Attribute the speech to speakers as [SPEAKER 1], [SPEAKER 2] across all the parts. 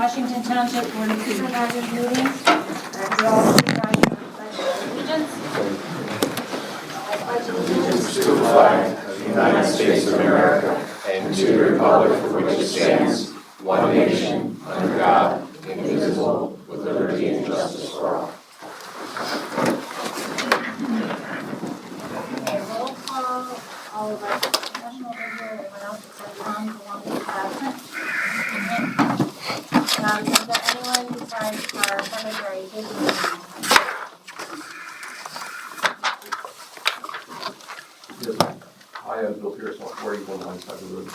[SPEAKER 1] Washington Township Board of Supervisors meeting. We all rise to the pledge of allegiance. I pledge allegiance
[SPEAKER 2] To the flag of the United States of America and to the republic for which it stands, one nation, under God, indivisible, with liberty and justice for all.
[SPEAKER 1] Okay, roll call. All of our professionals are here. Everyone else except Tom, the one who's absent. Is there anyone besides our secretary taking the meeting?
[SPEAKER 3] Yes, I am Bill Pierce, 41 Lineside Road.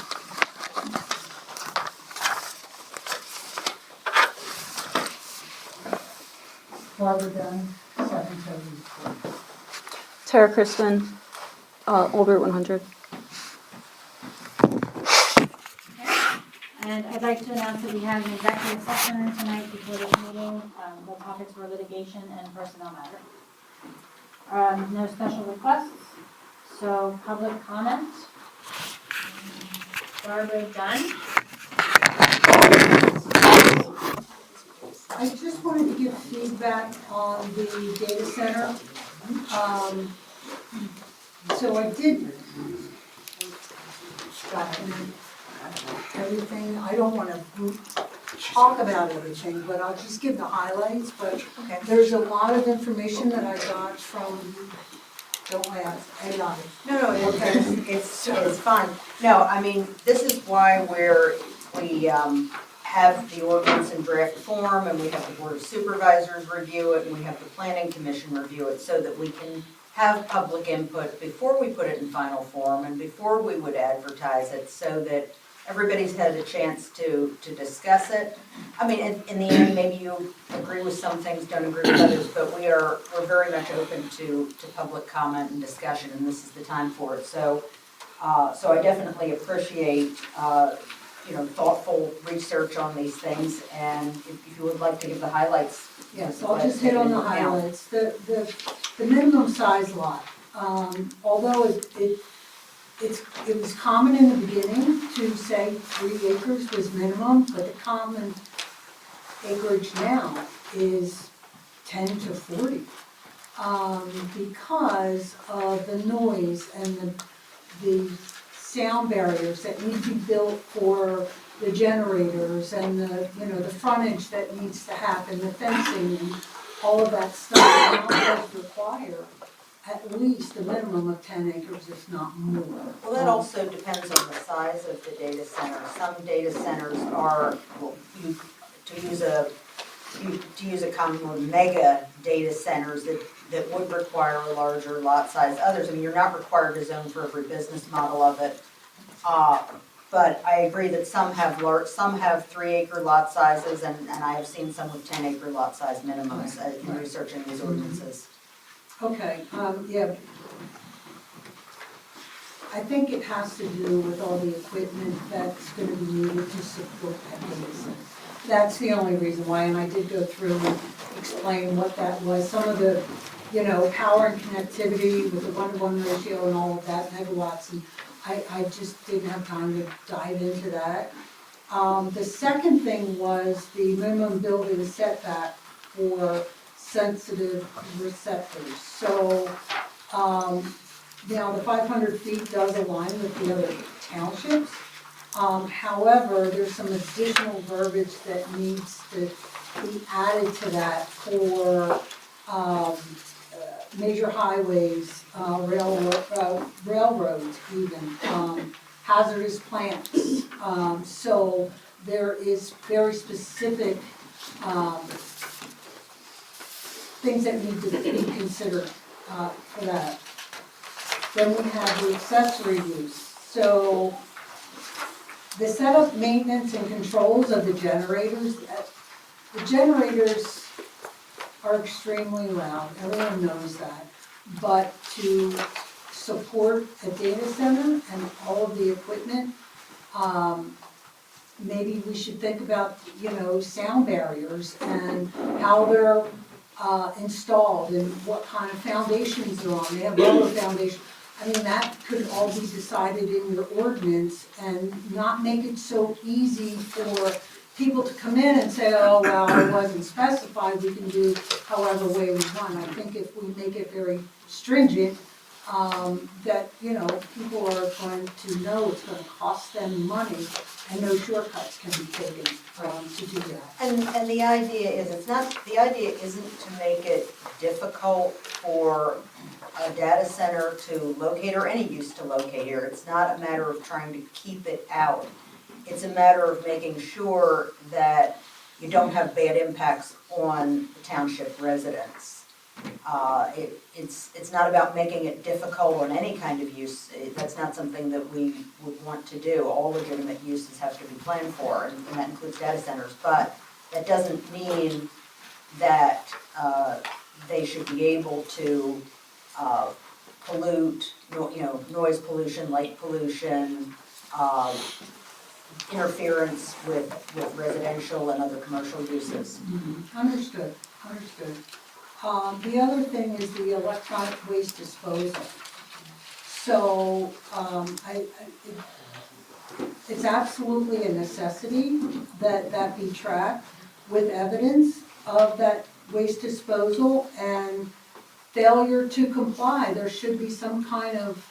[SPEAKER 4] Barbara Dunn, 774.
[SPEAKER 5] Tara Crispin, Old Route 100.
[SPEAKER 1] And I'd like to announce that we have an executive session tonight before this meeting. The topics were litigation and personnel matter. No special requests, so public comment. Barbara Dunn.
[SPEAKER 4] I just wanted to give feedback on the data center. So I did everything. I don't want to talk about everything, but I'll just give the highlights. But there's a lot of information that I got from, don't laugh, AI.
[SPEAKER 6] No, it's fine. No, I mean, this is why we have the ordinance in draft form, and we have the Board of Supervisors review it, and we have the Planning Commission review it, so that we can have public input before we put it in final form and before we would advertise it, so that everybody's had a chance to discuss it. I mean, in the end, maybe you agree with some things, don't agree with others, but we're very much open to public comment and discussion, and this is the time for it. So I definitely appreciate thoughtful research on these things, and if you would like to give the highlights.
[SPEAKER 4] Yes, I'll just hit on the highlights. The minimum size lot, although it was common in the beginning to say 3 acres was minimum, but the common acreage now is 10 to 40. Because of the noise and the sound barriers that need to be built for the generators and the frontage that needs to happen, the fencing and all of that stuff now does require at least a minimum of 10 acres, if not more.
[SPEAKER 6] Well, that also depends on the size of the data center. Some data centers are, to use a common word, mega data centers that would require a larger lot size. Others, I mean, you're not required to zone for every business model of it. But I agree that some have 3-acre lot sizes, and I have seen some with 10-acre lot size minimums in researching these ordinances.
[SPEAKER 4] Okay, yeah. I think it has to do with all the equipment that's going to be needed to support that data center. That's the only reason why, and I did go through and explain what that was. Some of the, power and connectivity with the 1-to-1 ratio and all of that, megawatts, and I just didn't have time to dive into that. The second thing was the minimum building setback for sensitive receptors. So now the 500 feet does align with the other townships. However, there's some additional verbiage that needs to be added to that for major highways, railroads even, hazardous plants. So there is very specific things that need to be considered for that. Then we have the accessory use. So the setup, maintenance, and controls of the generators are extremely loud. Everyone knows that. But to support a data center and all of the equipment, maybe we should think about, sound barriers and how they're installed and what kind of foundations they're on. They have rubber foundations. I mean, that could all be decided in your ordinance and not make it so easy for people to come in and say, oh, well, it wasn't specified, we can do however way we want. I think if we make it very stringent, that, you know, people are going to know it's gonna cost them money, and no shortcuts can be taken, to do that.
[SPEAKER 6] And the idea is, the idea isn't to make it difficult for a data center to locate or any use to locate here. It's not a matter of trying to keep it out. It's a matter of making sure that you don't have bad impacts on the township residents. It's not about making it difficult on any kind of use. That's not something that we would want to do. All legitimate uses have to be planned for, and that includes data centers. But that doesn't mean that they should be able to pollute, noise pollution, light pollution, interference with residential and other commercial uses.
[SPEAKER 4] Understood, understood. The other thing is the electronic waste disposal. So, it's absolutely a necessity that that be tracked with evidence of that waste disposal, and failure to comply, there should be some kind of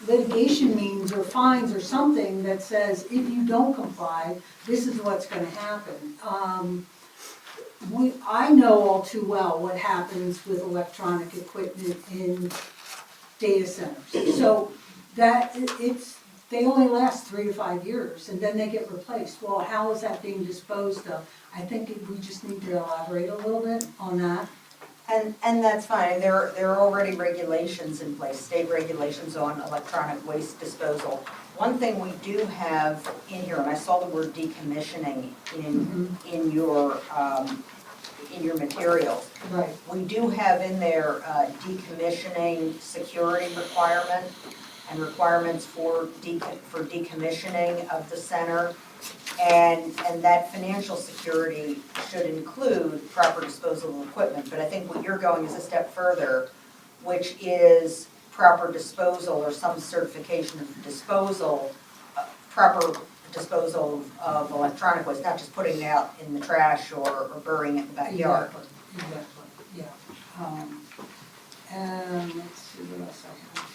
[SPEAKER 4] litigation means or fines or something that says, if you don't comply, this is what's gonna happen. I know all too well what happens with electronic equipment in data centers. So that, they only last 3 to 5 years, and then they get replaced. Well, how is that being disposed of? I think we just need to elaborate a little bit on that.
[SPEAKER 6] And that's fine. There are already regulations in place, state regulations on electronic waste disposal. One thing we do have in here, and I saw the word decommissioning in your materials.
[SPEAKER 4] Right.
[SPEAKER 6] We do have in there decommissioning security requirement and requirements for decommissioning of the center. And that financial security should include proper disposal of equipment. But I think what you're going is a step further, which is proper disposal or some certification of disposal, proper disposal of electronic waste, not just putting it out in the trash or burying it in the backyard.
[SPEAKER 4] Exactly, yeah. And let's see what else I have here.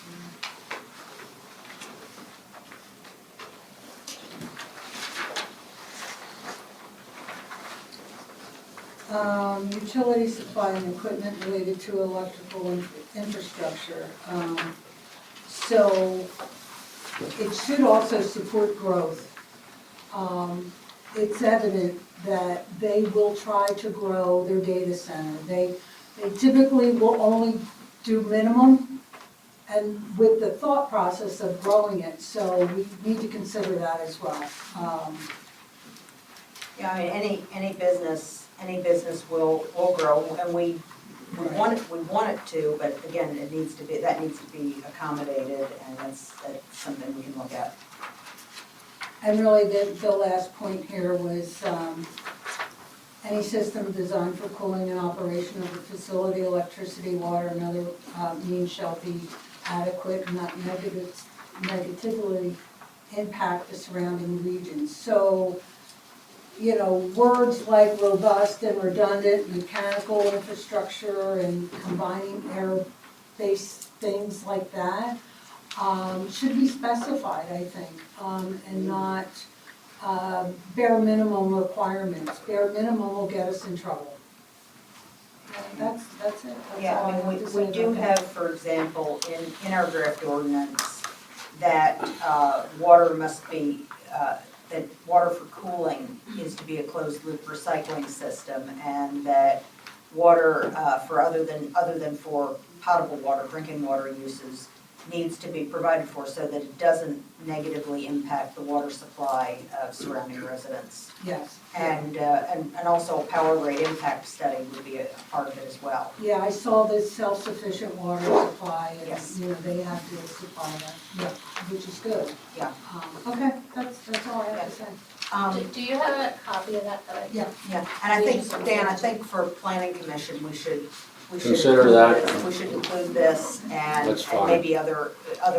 [SPEAKER 4] Utility supply and equipment related to electrical infrastructure. So it should also support growth. It's evident that they will try to grow their data center. They typically will only do minimum, and with the thought process of growing it, so we need to consider that as well.
[SPEAKER 6] Yeah, I mean, any business will grow, and we want it to, but again, that needs to be accommodated, and that's something we can look at.
[SPEAKER 4] And really, the last point here was, any system designed for cooling and operation of the facility, electricity, water, and other means shall be adequate and not negatively impact the surrounding regions. So, words like robust and redundant, mechanical infrastructure, and combining air-based things like that should be specified, I think, and not bare minimum requirements. Bare minimum will get us in trouble. That's it. That's
[SPEAKER 6] Yeah,
[SPEAKER 4] all
[SPEAKER 6] I
[SPEAKER 4] have to
[SPEAKER 6] mean,
[SPEAKER 4] say
[SPEAKER 6] we do
[SPEAKER 4] about that.
[SPEAKER 6] have, for example, in our draft ordinance, that water must be, that water for cooling is to be a closed loop recycling system, and that water for other than for potable water, drinking water uses, needs to be provided for so that it doesn't negatively impact the water supply of surrounding residents.
[SPEAKER 4] Yes.
[SPEAKER 6] And also a power rate impact study would be a part of it as well.
[SPEAKER 4] Yeah, I saw this self-sufficient water supply, and,
[SPEAKER 6] Yes.
[SPEAKER 4] they have to supply that, yeah, which is good.
[SPEAKER 6] Yeah.
[SPEAKER 4] Okay, that's all I have to say.
[SPEAKER 1] Do you have a copy of that?
[SPEAKER 4] Yeah.
[SPEAKER 6] Yeah, and I think, Dan, for planning commission, we should we should
[SPEAKER 2] Consider
[SPEAKER 6] include
[SPEAKER 2] that.
[SPEAKER 6] this. We should include this and
[SPEAKER 2] That's
[SPEAKER 6] and
[SPEAKER 2] fine.
[SPEAKER 6] maybe other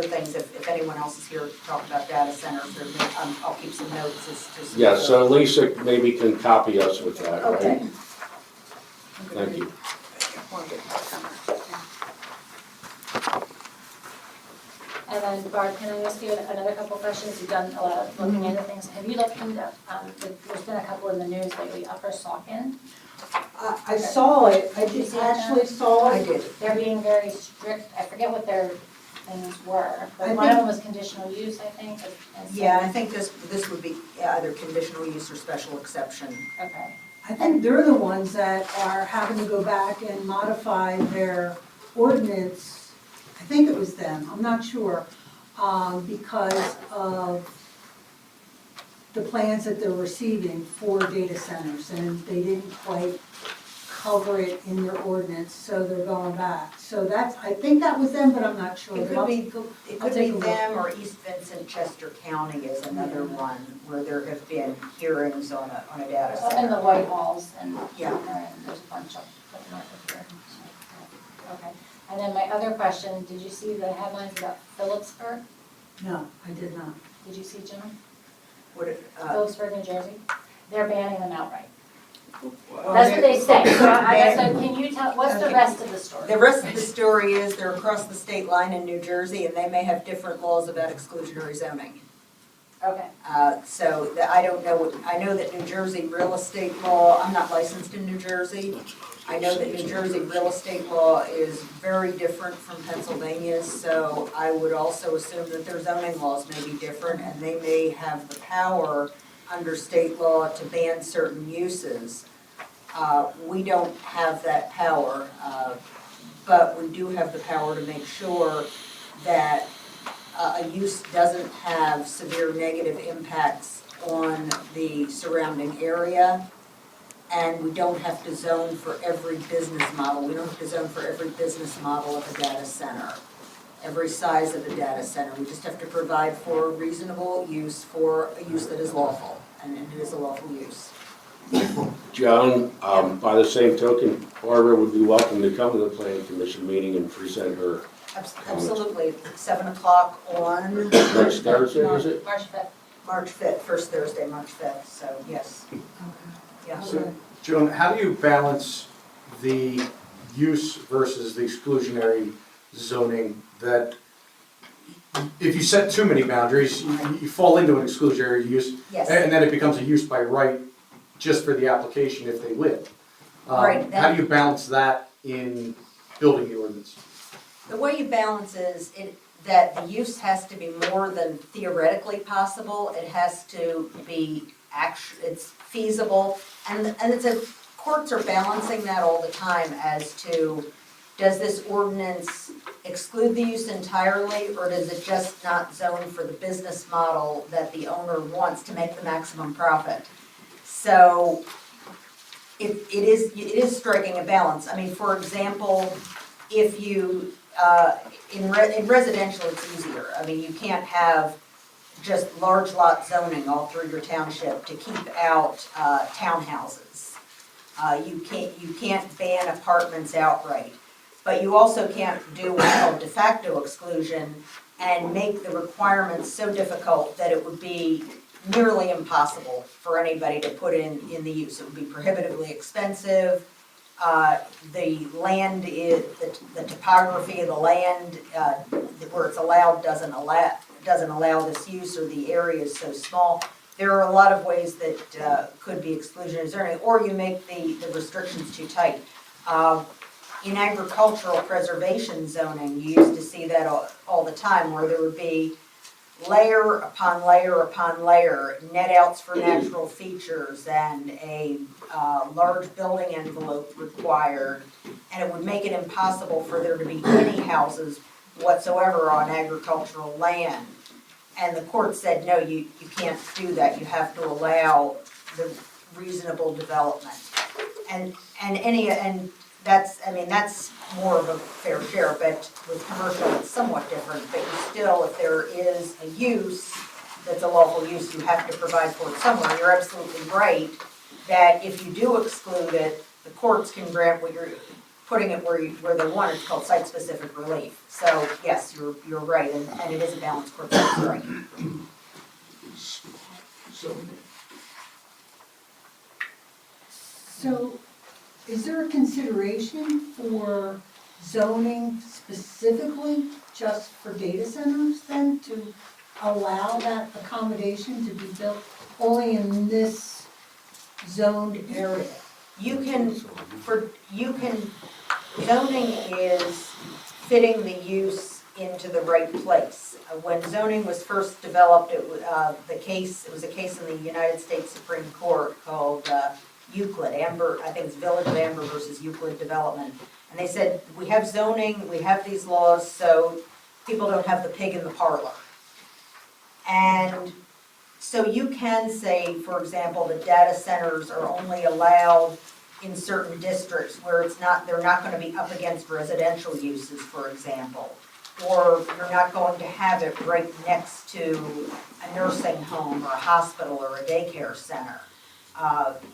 [SPEAKER 6] things, if anyone else is here to talk about data centers, or I'll keep some notes as to.
[SPEAKER 2] Yeah, so Lisa maybe can copy us with that,
[SPEAKER 6] Okay.
[SPEAKER 2] right? Thank you.
[SPEAKER 1] And then Barb, can I ask you another couple questions? You've done a lot of looking into things. Have you looked into, there's been a couple in the news lately, Upper Saucon?
[SPEAKER 4] I saw it, I
[SPEAKER 1] Did you
[SPEAKER 4] just
[SPEAKER 1] see it,
[SPEAKER 4] actually saw
[SPEAKER 6] I
[SPEAKER 4] it.
[SPEAKER 6] did.
[SPEAKER 1] They're being very strict, I forget what their things were, but
[SPEAKER 4] I
[SPEAKER 1] one of
[SPEAKER 4] think-
[SPEAKER 1] them was conditional use, I think. and so-
[SPEAKER 6] Yeah, I think this would be either conditional use or special exception.
[SPEAKER 1] Okay.
[SPEAKER 4] I think they're the ones that are having to go back and modify their ordinance. I think it was them, I'm not sure, because of the plans that they're receiving for data centers, and they didn't quite cover it in their ordinance, so they're going back. So that's, I think that was them, but I'm not sure.
[SPEAKER 6] It
[SPEAKER 4] But
[SPEAKER 6] could
[SPEAKER 4] I'll-
[SPEAKER 6] be, it
[SPEAKER 4] I'll
[SPEAKER 6] could
[SPEAKER 4] take
[SPEAKER 6] be
[SPEAKER 4] a look.
[SPEAKER 6] them or East Vincent Chester County is another one where there have been hearings on a data
[SPEAKER 1] Up in the
[SPEAKER 6] center.
[SPEAKER 1] White Walls and,
[SPEAKER 6] Yeah.
[SPEAKER 1] and there's a bunch up north of here. So, okay. And then my other question, did you see the headlines about Phillipsburg?
[SPEAKER 4] No, I did not.
[SPEAKER 1] Did you see, Jim?
[SPEAKER 6] Phillipsburg.
[SPEAKER 1] Phillipsburg, New Jersey? They're banning them outright.
[SPEAKER 6] Well,
[SPEAKER 1] That's what they say. So
[SPEAKER 6] Ban-
[SPEAKER 1] can you tell, what's the rest of the story?
[SPEAKER 6] The rest of the story is they're across the state line in New Jersey and they may have different laws about exclusionary zoning.
[SPEAKER 1] Okay.
[SPEAKER 6] I don't know, I know that New Jersey real estate law, I'm not licensed in New Jersey. I know that New Jersey real estate law is very different from Pennsylvania's, so I would also assume that their zoning laws may be different and they may have the power under state law to ban certain uses. We don't have that power, but we do have the power to make sure that a use doesn't have severe negative impacts on the surrounding area. And we don't have to zone for every business model. We don't have to zone for every business model of a data center, every size of a data center. We just have to provide for reasonable use for a use that is lawful, and it is a lawful use.
[SPEAKER 2] Joan, by the same token, Barbara would be welcome to come to the planning commission meeting and present her
[SPEAKER 6] Absolutely, 7 o'clock on
[SPEAKER 2] next Thursday, is it?
[SPEAKER 1] March 5th.
[SPEAKER 6] March 5th, first Thursday, March 5th, so yes. Yeah.
[SPEAKER 4] Okay.
[SPEAKER 7] Joan, how do you balance the use versus the exclusionary zoning that if you set too many boundaries, you fall into an exclusionary use,
[SPEAKER 6] Yes.
[SPEAKER 7] and then it becomes a use by right just for the application if they live.
[SPEAKER 6] Right,
[SPEAKER 7] How do you balance that in building the ordinance?
[SPEAKER 6] The way you balance is that the use has to be more than theoretically possible. It has to be it's feasible, and courts are balancing that all the time as to, does this ordinance exclude the use entirely, or does it just not zone for the business model that the owner wants to make the maximum profit? So it is striking a balance. I mean, for example, if you in residential, it's easier. I mean, you can't have just large lot zoning all through your township to keep out townhouses. You can't ban apartments outright, but you also can't do what's called de facto exclusion and make the requirements so difficult that it would be nearly impossible for anybody to put in the use. It would be prohibitively expensive. The land is, the topography of the land where it's allowed doesn't allow this use, or the area is so small. There are a lot of ways that could be exclusionary zoning, or you make the restrictions too tight. In agricultural preservation zoning, you used to see that all the time, where there would be layer upon layer upon layer, net outs for natural features, and a large building envelope required, and it would make it impossible for there to be any houses whatsoever on agricultural land. And the court said, no, you can't do that. You have to allow the reasonable development. And that's more of a fair share, but with commercial it's somewhat different. But you still, if there is a use that's a lawful use, you have to provide for it somewhere. You're absolutely right that if you do exclude it, the courts can grant what you're putting it where they want it. It's called site-specific relief. So yes, you're right, and it is a balanced court strike.
[SPEAKER 4] So is there a consideration for zoning specifically just for data centers then to allow that accommodation to be built only in this zoned area?
[SPEAKER 6] Zoning is fitting the use into the right place. When zoning was first developed, it was a case in the United States Supreme Court called Euclid, I think it's Village of Amber versus Euclid Development. And they said, we have zoning, we have these laws, so people don't have the pig in the parlor. And so you can say, for example, that data centers are only allowed in certain districts where they're not going to be up against residential uses, for example. Or you're not going to have it right next to a nursing home or a hospital or a daycare center.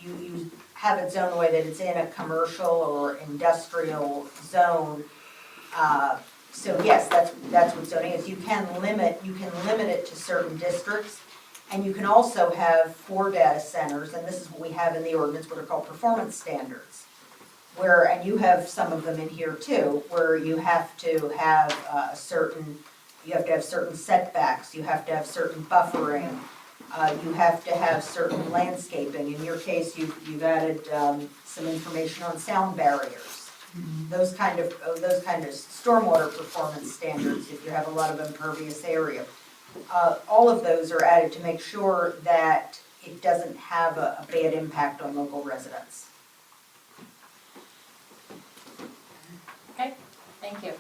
[SPEAKER 6] You have it zoned the way that it's in a commercial or industrial zone. So yes, that's what zoning is. You can limit it to certain districts. And you can also have for data centers, and this is what we have in the ordinance, what are called performance standards. And you have some of them in here too, where you have to have certain setbacks, you have to have certain buffering, you have to have certain landscaping. In your case, you've added some information on sound barriers. Those kind of stormwater performance standards, if you have a lot of impervious area. All of those are added to make sure that it doesn't have a bad impact on local residents.
[SPEAKER 1] Okay, thank you.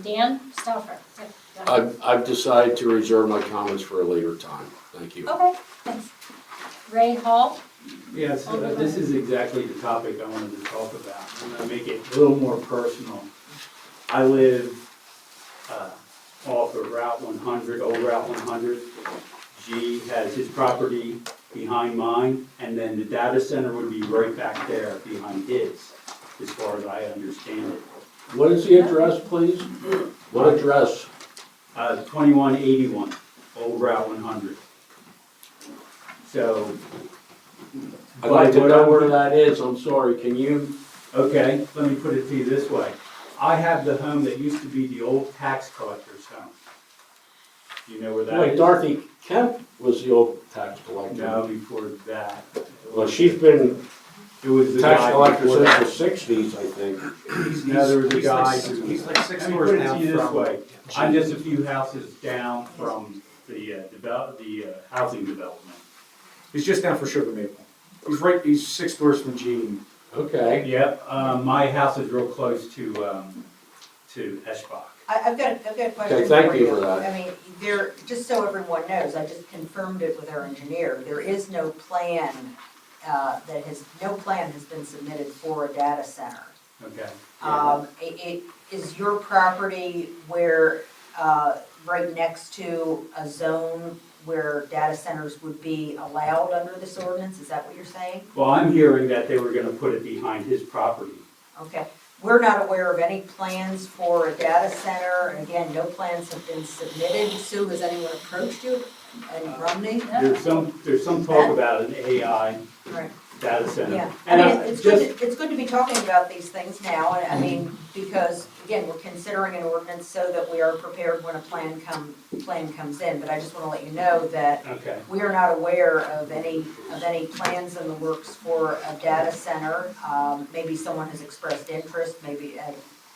[SPEAKER 1] Dan Stauffer.
[SPEAKER 8] I've decided to reserve my comments for a later time. Thank you.
[SPEAKER 1] Okay, thanks. Ray Hall.
[SPEAKER 9] Yes, this is exactly the topic I wanted to talk about. I'm going to make it a little more personal. I live off of Route 100, old Route 100. G has his property behind mine, and then the data center would be right back there behind his, as far as I understand it.
[SPEAKER 8] What is the address, please? What address?
[SPEAKER 9] 2181, old Route 100. So.
[SPEAKER 8] I'd like to know where that is. I'm sorry. Can you?
[SPEAKER 9] Okay, let me put it to you this way. I have the home that used to be the old tax collector's home. Do you know where that is?
[SPEAKER 8] Wait, Dorothy Kemp was the old tax collector.
[SPEAKER 9] No, before that.
[SPEAKER 8] Well, she's been
[SPEAKER 9] It was the
[SPEAKER 8] tax
[SPEAKER 9] guy
[SPEAKER 8] collector
[SPEAKER 9] before
[SPEAKER 8] since
[SPEAKER 9] that.
[SPEAKER 8] the 60s, I think.
[SPEAKER 9] No, there was a guy who.
[SPEAKER 7] He's like 6
[SPEAKER 9] Let me
[SPEAKER 7] doors
[SPEAKER 9] put it
[SPEAKER 7] down
[SPEAKER 9] to you this
[SPEAKER 7] from.
[SPEAKER 9] way. I'm just a few houses down from the housing development.
[SPEAKER 7] He's just down for Sugar Maple. He's 6 doors from Gene.
[SPEAKER 8] Okay.
[SPEAKER 9] Yep, my house is real close to Eschbach.
[SPEAKER 6] I've got a question for you.
[SPEAKER 8] Okay, thank you for that.
[SPEAKER 6] I mean, just so everyone knows, I just confirmed it with our engineer. There is no plan no plan has been submitted for a data center.
[SPEAKER 9] Okay.
[SPEAKER 6] It is your property where, right next to a zone where data centers would be allowed under this ordinance? Is that what you're saying?
[SPEAKER 9] Well, I'm hearing that they were gonna put it behind his property.
[SPEAKER 6] Okay. We're not aware of any plans for a data center. And again, no plans have been submitted. Sue, has anyone approached you? And Romney?
[SPEAKER 9] There's some talk about an AI
[SPEAKER 6] Right.
[SPEAKER 9] data center.
[SPEAKER 6] Yeah,
[SPEAKER 9] And
[SPEAKER 6] I mean, it's good to be talking about these things now, and I mean, because, again, we're considering an ordinance so that we are prepared when a plan comes in, but I just wanna let you know that
[SPEAKER 9] Okay.
[SPEAKER 6] we are not aware of any plans in the works for a data center. Maybe someone has expressed interest, maybe,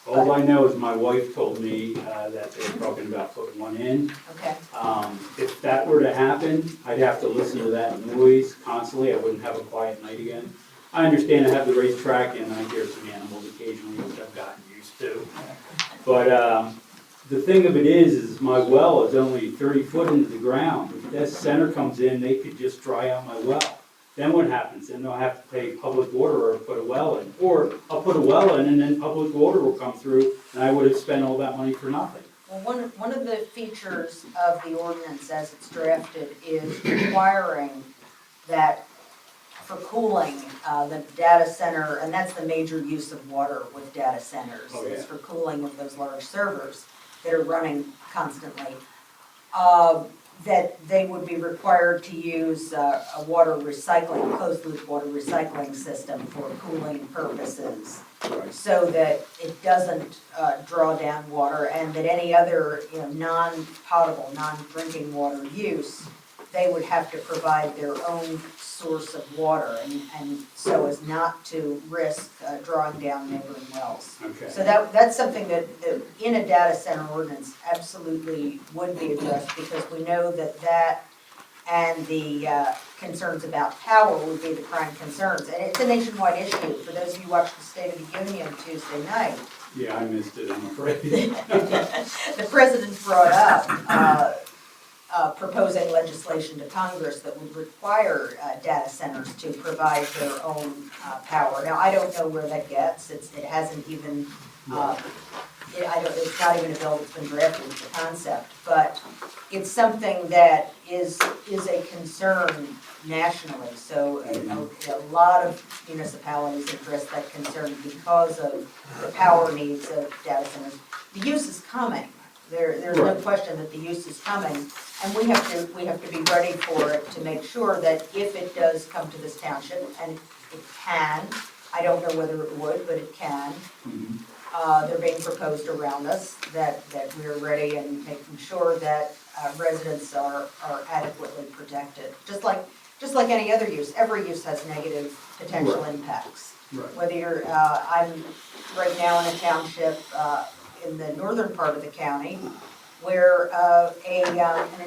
[SPEAKER 9] All I know is my wife told me that they're talking about putting one in.
[SPEAKER 6] okay,
[SPEAKER 9] If that were to happen, I'd have to listen to that noise constantly. I wouldn't have a quiet night again. I understand I have the racetrack and I hear some animals occasionally, which I've gotten used to. But the thing of it is my well is only 30 foot into the ground. If that center comes in, they could just dry out my well. Then what happens? Then they'll have to pay public water or put a well in. Or I'll put a well in and then public water will come through and I would have spent all that money for nothing.
[SPEAKER 6] well, one of the features of the ordinance as it's drafted is requiring that for cooling, the data center, and that's the major use of water with data centers,
[SPEAKER 9] Oh, yeah.
[SPEAKER 6] is for cooling of those large servers that are running constantly. That they would be required to use a water recycling, closed loop water recycling system for cooling purposes,
[SPEAKER 9] Right.
[SPEAKER 6] so that it doesn't draw down water, and that any other, non-potable, non-drinking water use, they would have to provide their own source of water, and so as not to risk drawing down neighboring wells.
[SPEAKER 9] Okay.
[SPEAKER 6] So that's something that in a data center ordinance absolutely would be addressed, because we know that and the concerns about power would be the prime concerns. And it's a nationwide issue. For those of you who watched the State of the Union Tuesday night,
[SPEAKER 9] Yeah, I missed it, I'm afraid.
[SPEAKER 6] the president brought up proposing legislation to Congress that would require data centers to provide their own power. Now, I don't know where that gets. It hasn't even, it's not even a bill that's been drafted, it's a concept. But it's something that is a concern nationally. So a lot of municipalities address that concern because of the power needs of data centers. The use is coming. There's no question that the use is coming, and we have to be ready for it to make sure that if it does come to this township, and it can, I don't know whether it would, but it can. They're being proposed around us, that we're ready and making sure that residents are adequately protected. Just like any other use, every use has negative potential impacts.
[SPEAKER 9] Right.
[SPEAKER 6] Whether you're, I'm right now in a township in the northern part of the county where an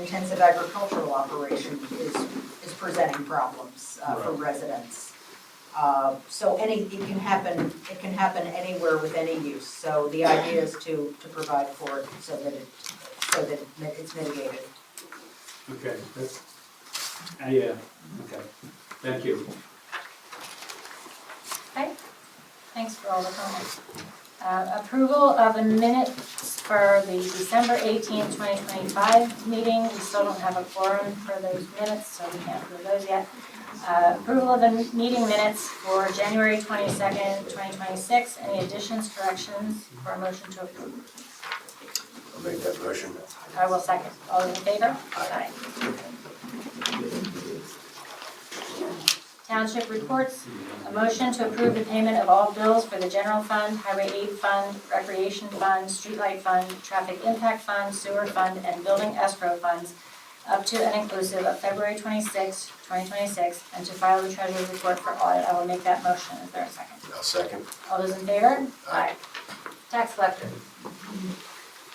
[SPEAKER 6] intensive agricultural operation is presenting problems for residents. So it can happen anywhere with any use. So the idea is to provide for it so that it's mitigated.
[SPEAKER 9] Okay, that's, yeah, okay, thank you.
[SPEAKER 1] Okay, thanks for all the comments. Approval of the minutes for the December 18th, 2025 meeting. We still don't have a quorum for those minutes, so we can't approve those yet. Approval of the meeting minutes for January 22nd, 2026. Any additions, corrections, or a motion to approve?
[SPEAKER 2] I'll make that motion.
[SPEAKER 1] I will second. All those in favor? Aye. Township reports. A motion to approve the payment of all bills for the general fund, highway aid fund, recreation fund, streetlight fund, traffic impact fund, sewer fund, and building escrow funds up to and inclusive of February 26, 2026, and to file the treasurer's report for audit. I will make that motion. Is there a second?
[SPEAKER 2] I'll second.
[SPEAKER 1] All those in favor?
[SPEAKER 2] Aye.
[SPEAKER 1] Tax collector.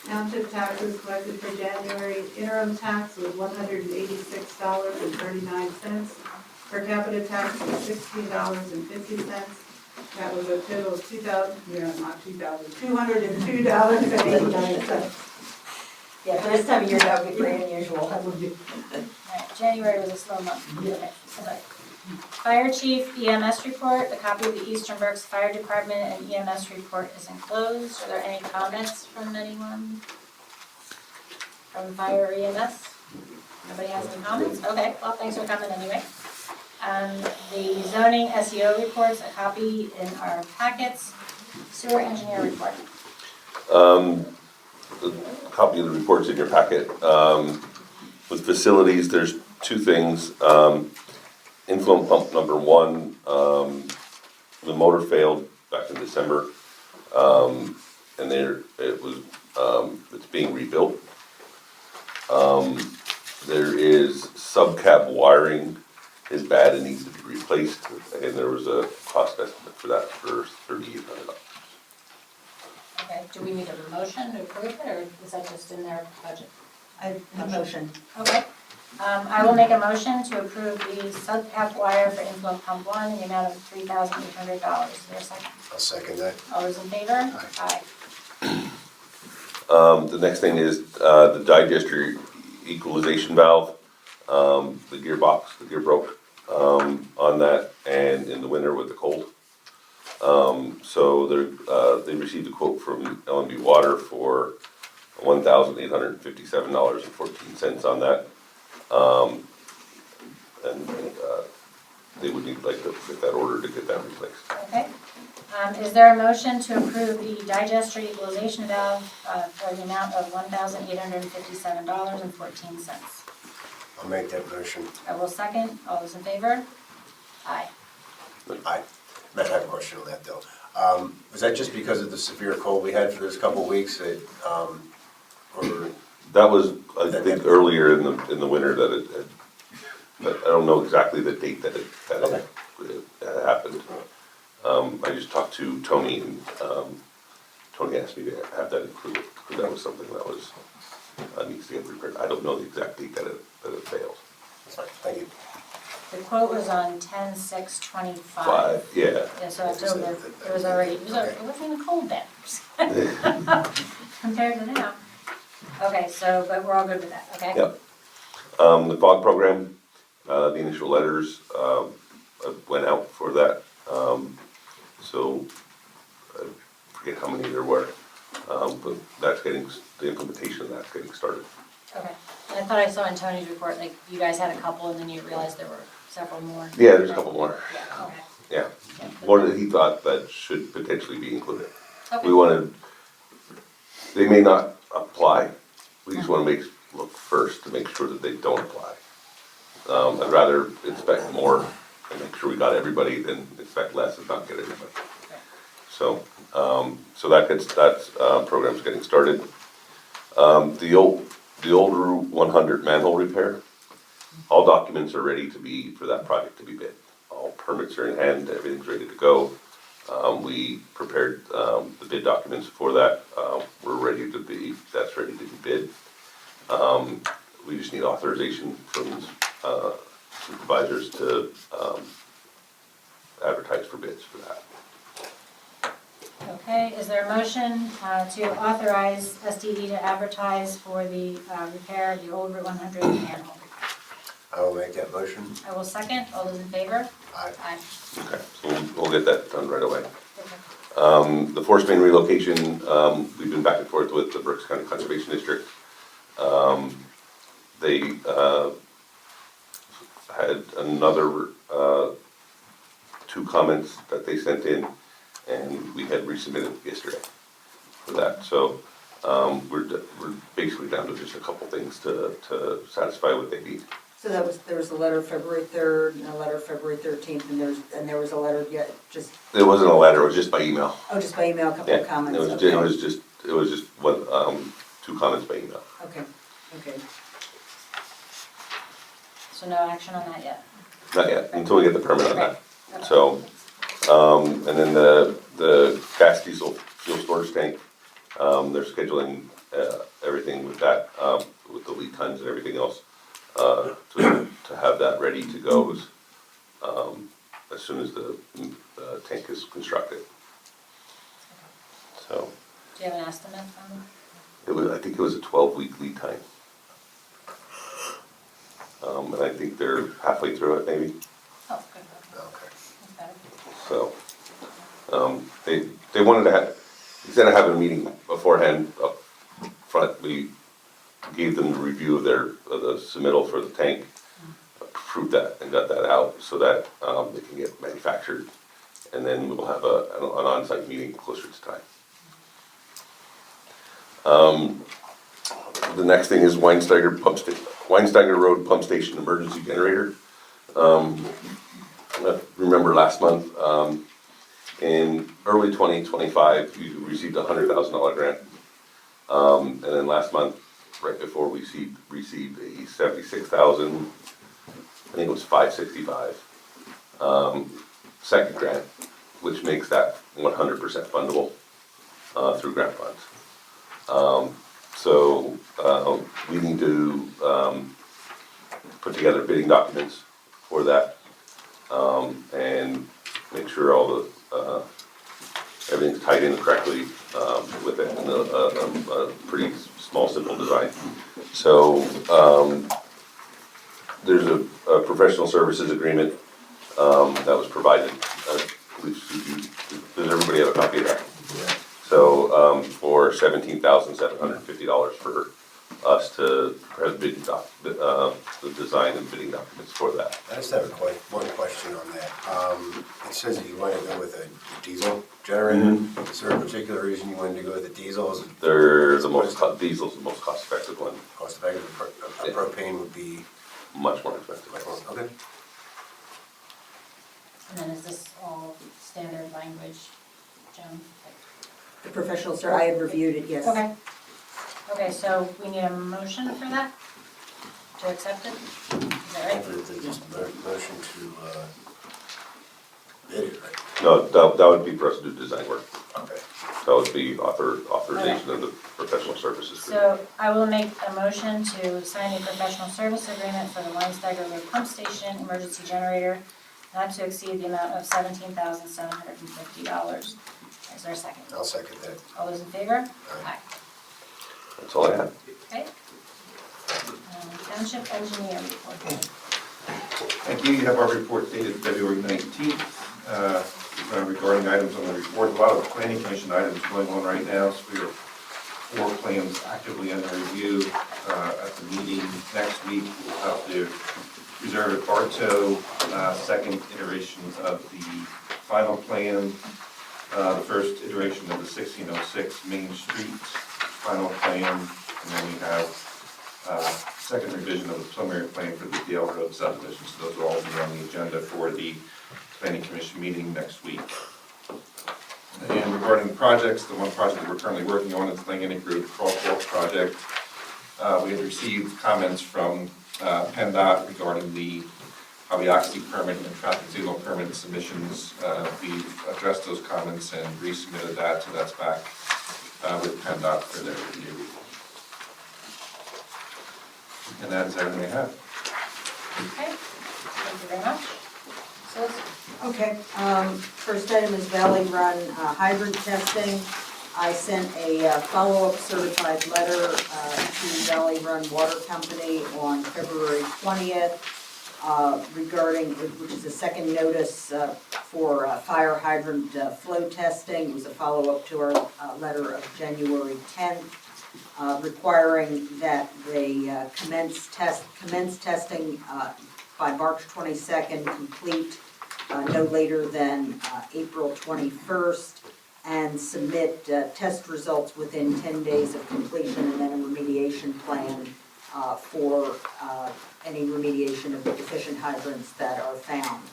[SPEAKER 10] Township taxes collected for January, interim tax was $186.39. Per capita tax was $16.50. That was a total of $202.89.
[SPEAKER 6] Yeah, for this time of year, that would be pretty unusual.
[SPEAKER 1] All right, January was a slow month. Okay, so Fire Chief EMS report. A copy of the Eastern Berks Fire Department and EMS report is enclosed. Are there any comments from anyone? From Fire or EMS? Nobody has any comments? Okay, well, thanks for coming anyway. The zoning SEO reports, a copy in our packets. Sewer engineer report.
[SPEAKER 11] A copy of the reports in your packet. With facilities, there's two things. Influent pump number 1, the motor failed back in December, and it's being rebuilt. There is subcab wiring is bad and needs to be replaced, and there was a cost estimate for that for $3,800.
[SPEAKER 1] Okay, do we need a motion to approve it, or is that just in their budget?
[SPEAKER 6] A motion.
[SPEAKER 1] Okay. I will make a motion to approve the subcap wire for inflow pump 1 in the amount of $3,800. Is there a second?
[SPEAKER 2] I'll second that.
[SPEAKER 1] All those in favor? Aye.
[SPEAKER 11] The next thing is the digester equalization valve. The gear broke on that, and in the winter with the cold. So they received a quote from L&B Water for $1,857.14 on that. And they would need like to get that order to get that replaced.
[SPEAKER 1] Okay. Is there a motion to approve the digester equalization valve for the amount of $1,857.14?
[SPEAKER 2] I'll make that motion.
[SPEAKER 1] I will second. All those in favor? Aye.
[SPEAKER 2] I have a question on that though. Was that just because of the severe cold we had for those couple of weeks that, or?
[SPEAKER 11] That was, I think, earlier in the winter that it had, but I don't know exactly the date that it happened. I just talked to Tony and, Tony asked me to have that included, because that was something that was, needs to get repaired. I don't know the exact date that it failed.
[SPEAKER 2] That's fine, thank you.
[SPEAKER 1] The quote was on 10/6/25.
[SPEAKER 11] Yeah.
[SPEAKER 1] Yeah, so October, it was already, it wasn't even cold then. Compared to now. Okay, so, but we're all good with that, okay?
[SPEAKER 11] Yep. The fog program, the initial letters, went out for that. So, I forget how many there were, but that's getting, the implementation of that's getting started.
[SPEAKER 1] Okay. And I thought I saw in Tony's report, like, you guys had a couple and then you realized there were several more.
[SPEAKER 11] Yeah, there's a couple more.
[SPEAKER 1] Yeah, okay.
[SPEAKER 11] Yeah,
[SPEAKER 1] Yeah,
[SPEAKER 11] more that he thought that should potentially be included.
[SPEAKER 1] Okay.
[SPEAKER 11] We wanted, they may not apply, we just wanna look first to make sure that they don't apply. I'd rather inspect more and make sure we got everybody than inspect less and not get everybody. So, that program's getting started. The old Route 100 manhole repair, all documents are ready for that project to be bid. All permits are in hand, everything's ready to go. We prepared, the bid documents for that, that's ready to be bid. We just need authorization from, supervisors to, advertise for bids for that.
[SPEAKER 1] Okay, is there a motion to authorize SDE to advertise for the repair of the old Route 100 manhole?
[SPEAKER 2] I will make that motion.
[SPEAKER 1] I will second. All those in favor?
[SPEAKER 2] Aye.
[SPEAKER 1] Aye.
[SPEAKER 11] Okay, so we'll get that done right away.
[SPEAKER 1] Okay.
[SPEAKER 11] The force main relocation, we've been back and forth with the Berks County Conservation District. They had another 2 comments that they sent in, and we had resubmitted yesterday for that. So we're basically down to just a couple things to satisfy what they need.
[SPEAKER 6] So there was a letter February 3rd and a letter February 13th, and there was a letter yet, just,
[SPEAKER 11] It wasn't a letter, it was just by email.
[SPEAKER 6] oh, just by email, a couple
[SPEAKER 11] Yeah,
[SPEAKER 6] of comments,
[SPEAKER 11] it was
[SPEAKER 6] okay.
[SPEAKER 11] it was just one, 2 comments by email.
[SPEAKER 6] Okay, okay.
[SPEAKER 1] So no action on that yet?
[SPEAKER 11] Not yet, until we get the permit on that.
[SPEAKER 1] Okay.
[SPEAKER 11] So, and then the gas diesel fuel storage tank, they're scheduling, everything with that, with the lead times and everything else, to have that ready to go as soon as the tank is constructed. So,
[SPEAKER 1] Do you have an estimate on?
[SPEAKER 11] I think it was a 12-week lead time. And I think they're halfway through it, maybe.
[SPEAKER 1] Oh, good.
[SPEAKER 2] Okay.
[SPEAKER 1] Okay.
[SPEAKER 11] So, they wanted to have, instead of having a meeting beforehand up front, we gave them the review of the submittal for the tank, approved that and got that out so that, they can get manufactured. And then we'll have an on-site meeting closer to time. The next thing is Weinsteiger Road Pump Station Emergency Generator. Remember last month, in early 2025, you received a $100,000 grant. And then last month, right before we received a $76,000, I think it was $565, second grant, which makes that 100% fundable through grant funds. So we need to put together bidding documents for that and make sure all the everything's tied in correctly with it, and a pretty small, simple design. So there's a professional services agreement that was provided. Does everybody have a copy of that? So for $17,750 for us to have the design and bidding documents for that.
[SPEAKER 2] I just have one question on
[SPEAKER 12] It says that you want to go with a diesel generator. Is there a particular reason you wanted to go with a diesel? Is it
[SPEAKER 11] Diesel's the most cost effective one,
[SPEAKER 12] cost effective? A propane would be
[SPEAKER 11] much more expensive.
[SPEAKER 12] much more, okay.
[SPEAKER 1] And then is this all standard language, Joan?
[SPEAKER 6] The professional, sir, I had reviewed it, yes.
[SPEAKER 1] Okay. Okay, so we need a motion for that? To accept it? Is that right?
[SPEAKER 12] They just motion to bid it, right?
[SPEAKER 11] No, that would be for us to do design work.
[SPEAKER 12] Okay.
[SPEAKER 11] That would be authorization of the professional services.
[SPEAKER 1] So I will make a motion to sign a professional service agreement for the Weinsteiger Road Pump Station Emergency Generator not to exceed the amount of $17,750. Is there a second?
[SPEAKER 12] I'll second that.
[SPEAKER 1] All those in favor?
[SPEAKER 12] Aye.
[SPEAKER 11] That's all I have.
[SPEAKER 1] Okay. Township engineer report.
[SPEAKER 3] Thank you. You have our report dated February 19th regarding items on the report. A lot of planning commission items going on right now, so we have 4 plans actively under review at the meeting next week. We'll have to reserve at Bartow, second iteration of the final plan, the first iteration of the 1606 Main Street final plan, and then we have second revision of the preliminary plan for the Dale Road subdivision. So those will all be on the agenda for the planning commission meeting next week. And regarding projects, the one project that we're currently working on is Langanic Road Crosswalk project. We have received comments from PennDOT regarding the Habiaxi permit and traffic signal permit submissions. We've addressed those comments and resubmitted that, so that's back with PennDOT for their review. And that is everything I have.
[SPEAKER 1] Okay, thank you very much. Solicitor.
[SPEAKER 6] Okay, first item is Valley Run hydrant testing. I sent a follow-up certified letter to Valley Run Water Company on February 20th regarding, which is a second notice for fire hydrant flow testing. It was a follow-up to our letter of January 10th. Requiring that they commence testing by March 22nd, complete no later than April 21st, and submit test results within 10 days of completion, and then a remediation plan for any remediation of the deficient hydrants that are found.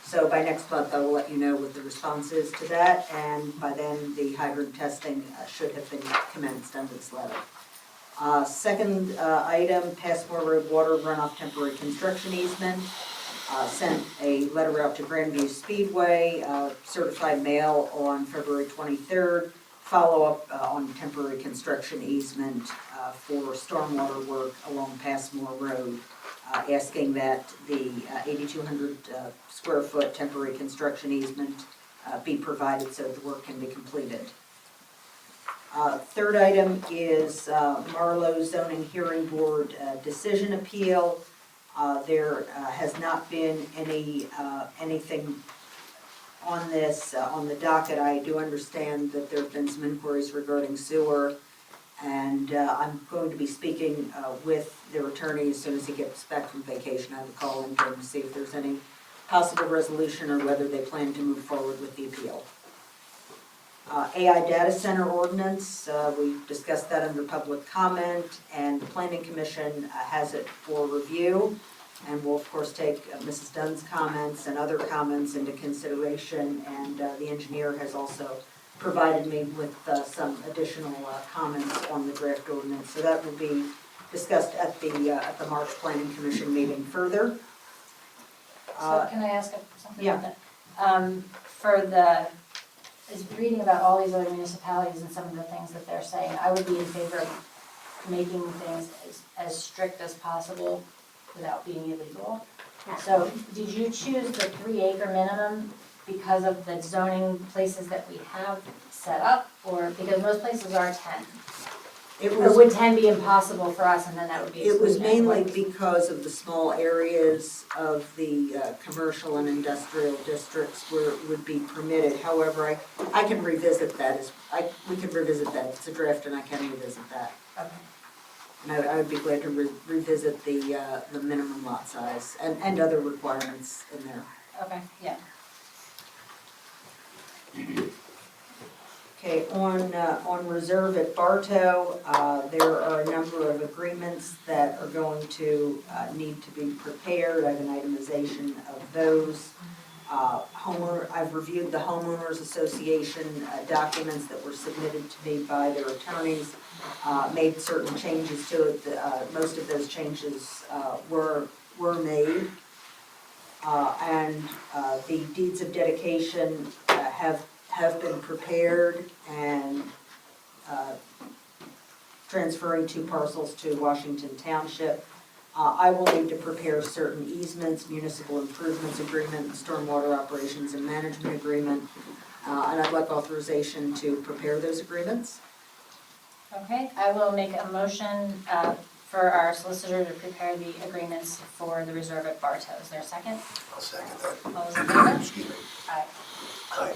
[SPEAKER 6] So by next month, I will let you know what the response is to that, and by then, the hydrant testing should have been commenced under this letter. Second item, Passmore Road Water Runoff Temporary Construction Easement. Sent a letter out to Grandview Speedway, certified mail on February 23rd. Follow-up on temporary construction easement for stormwater work along Passmore Road, asking that the 8,200 square foot temporary construction easement be provided so the work can be completed. Third item is Marlowe Zoning Hearing Board decision appeal. There has not been anything on this on the docket. I do understand that there have been some inquiries regarding sewer, and I'm going to be speaking with their attorney as soon as he gets back from vacation. I have a call in to him to see if there's any possible resolution or whether they plan to move forward with the appeal. AI data center ordinance, we discussed that under public comment, and the Planning Commission has it for review. And we'll of course take Mrs. Dunn's comments and other comments into consideration, and the engineer has also provided me with some additional comments on the draft ordinance. So that will be discussed at the March Planning Commission meeting further.
[SPEAKER 1] So can I ask something
[SPEAKER 6] Yeah.
[SPEAKER 1] about that? Is reading about all these other municipalities and some of the things that they're saying, I would be in favor of making things as strict as possible without being illegal. So did you choose the 3 acre minimum because of the zoning places that we have set up, or because most places are 10? Or would 10 be impossible for us, and then that would be
[SPEAKER 6] It was
[SPEAKER 1] excluded?
[SPEAKER 6] mainly because of the small areas of the commercial and industrial districts where it would be permitted. However, I can revisit that. We can revisit that. It's a draft and I can revisit that.
[SPEAKER 1] Okay.
[SPEAKER 6] And I would be glad to revisit the minimum lot size and other requirements in there.
[SPEAKER 1] Okay, yeah.
[SPEAKER 6] Okay, on reserve at Bartow, there are a number of agreements that are going to need to be prepared. I have an itemization of those. I've reviewed the homeowners association documents that were submitted to me by their attorneys, made certain changes to it. Most of those changes were made. And the deeds of dedication have been prepared and transferring 2 parcels to Washington Township. I will need to prepare certain easements, municipal improvements agreement, stormwater operations and management agreement, and I'd like authorization to prepare those agreements.
[SPEAKER 1] Okay, I will make a motion for our solicitor to prepare the agreements for the reserve at Bartow. Is there a second?
[SPEAKER 12] I'll second that.
[SPEAKER 1] All those in favor?
[SPEAKER 12] Excuse me.
[SPEAKER 1] Aye.
[SPEAKER 12] Aye.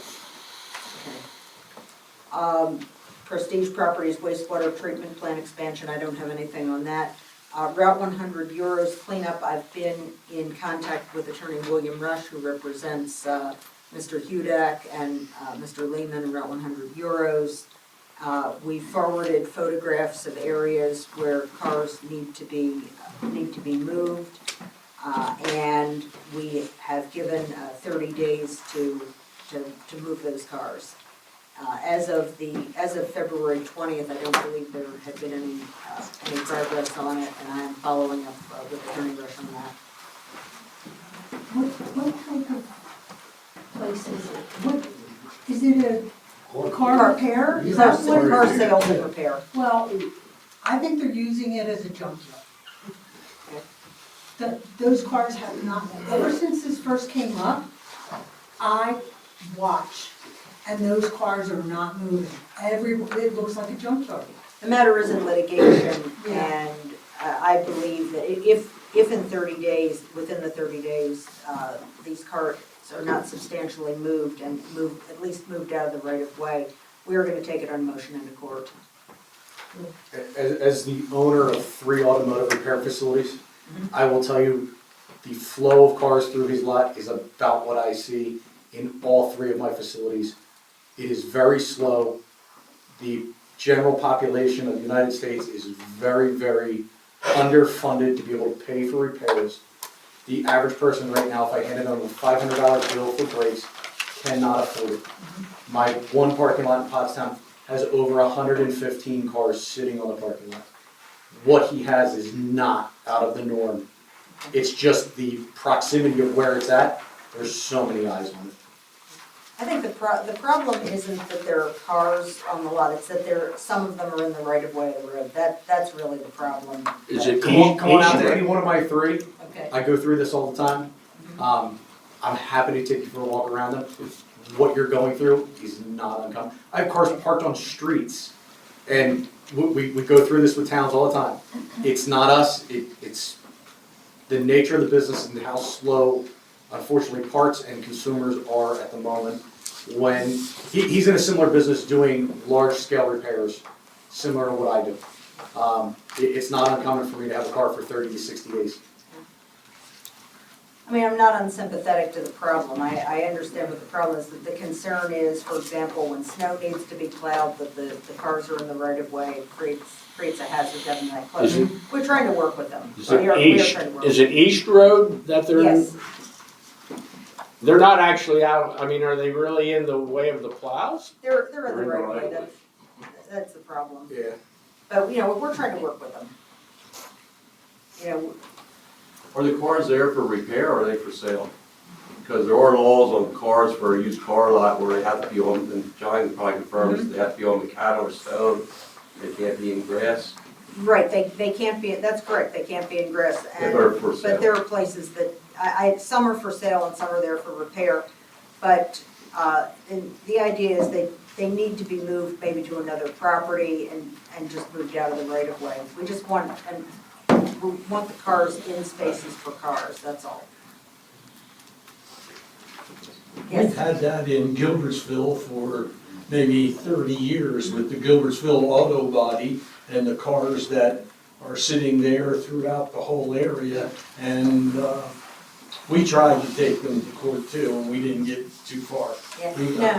[SPEAKER 6] Prestige Properties wastewater treatment plant expansion, I don't have anything on that. Route 100 Euros cleanup, I've been in contact with Attorney William Rush, who represents Mr. Hudak and Mr. Lehman in Route 100 Euros. We forwarded photographs of areas where cars need to be moved, and we have given 30 days to move those cars. As of February 20th, I don't believe there had been any progress on it, and I am following up with Attorney Rush on that.
[SPEAKER 4] What type of place is it? Is it a car repair? Is that what?
[SPEAKER 6] Car sales and repair.
[SPEAKER 4] Well, I think they're using it as a junkyard. Those cars have not, ever since this first came up, I watch, and those cars are not moving. It looks like a junkyard.
[SPEAKER 6] The matter is in litigation,
[SPEAKER 4] Yeah.
[SPEAKER 6] and I believe that if in 30 days, within the 30 days, these cars are not substantially moved and at least moved out of the right of way, we are going to take it on motion into court.
[SPEAKER 7] As the owner of 3 automotive repair facilities, I will tell you, the flow of cars through his lot is about what I see in all 3 of my facilities. It is very slow. The general population of the United States is very, very underfunded to be able to pay for repairs. The average person right now, if I handed them a $500 bill for brakes, cannot afford it. My one parking lot in Pottstown has over 115 cars sitting on the parking lot. What he has is not out of the norm. It's just the proximity of where it's at. There's so many eyes on it.
[SPEAKER 6] I think the problem isn't that there are cars on the lot, it's that some of them are in the right of way of the road. That's really the problem.
[SPEAKER 8] Is it
[SPEAKER 7] Come on out to any one of my 3.
[SPEAKER 6] Okay.
[SPEAKER 7] I go through this all the time. I'm happy to take you for a walk around them. What you're going through is not uncommon. I have cars parked on streets, and we go through this with towns all the time. It's not us, it's the nature of the business and how slow, unfortunately, parts and consumers are at the moment. When he's in a similar business doing large-scale repairs, similar to what I do. It's not uncommon for me to have a car for 30 to 60 days.
[SPEAKER 6] I mean, I'm not unsympathetic to the problem. I understand what the problem is. The concern is, for example, when snow needs to be plowed, that the cars are in the right of way, it creates a hazard having that close. We're trying to work with them.
[SPEAKER 8] Is it East Road that they're in?
[SPEAKER 6] Yes.
[SPEAKER 8] They're not actually out, I mean, are they really in the way of the plows?
[SPEAKER 6] They're in the right of way. That's the problem.
[SPEAKER 7] Yeah.
[SPEAKER 6] But, we're trying to work with them.
[SPEAKER 13] Are the cars there for repair or are they for sale? Because there are laws on cars for a used car lot where they have to be on, and John probably confirms, they have to be on macadam or stone, they can't be in grass.
[SPEAKER 6] Right, they can't be, that's correct, they can't be in grass.
[SPEAKER 13] If they're for sale.
[SPEAKER 6] But there are places that, some are for sale and some are there for repair. But and the idea is they need to be moved maybe to another property and just moved out of the right of way. We just want the cars in spaces for cars, that's all. Yes.
[SPEAKER 14] We've had that in Gilbertsville for maybe 30 years with the Gilbertsville auto body and the cars that are sitting there throughout the whole area. And we tried to take them to court too, and we didn't get too far.
[SPEAKER 6] Yeah, no,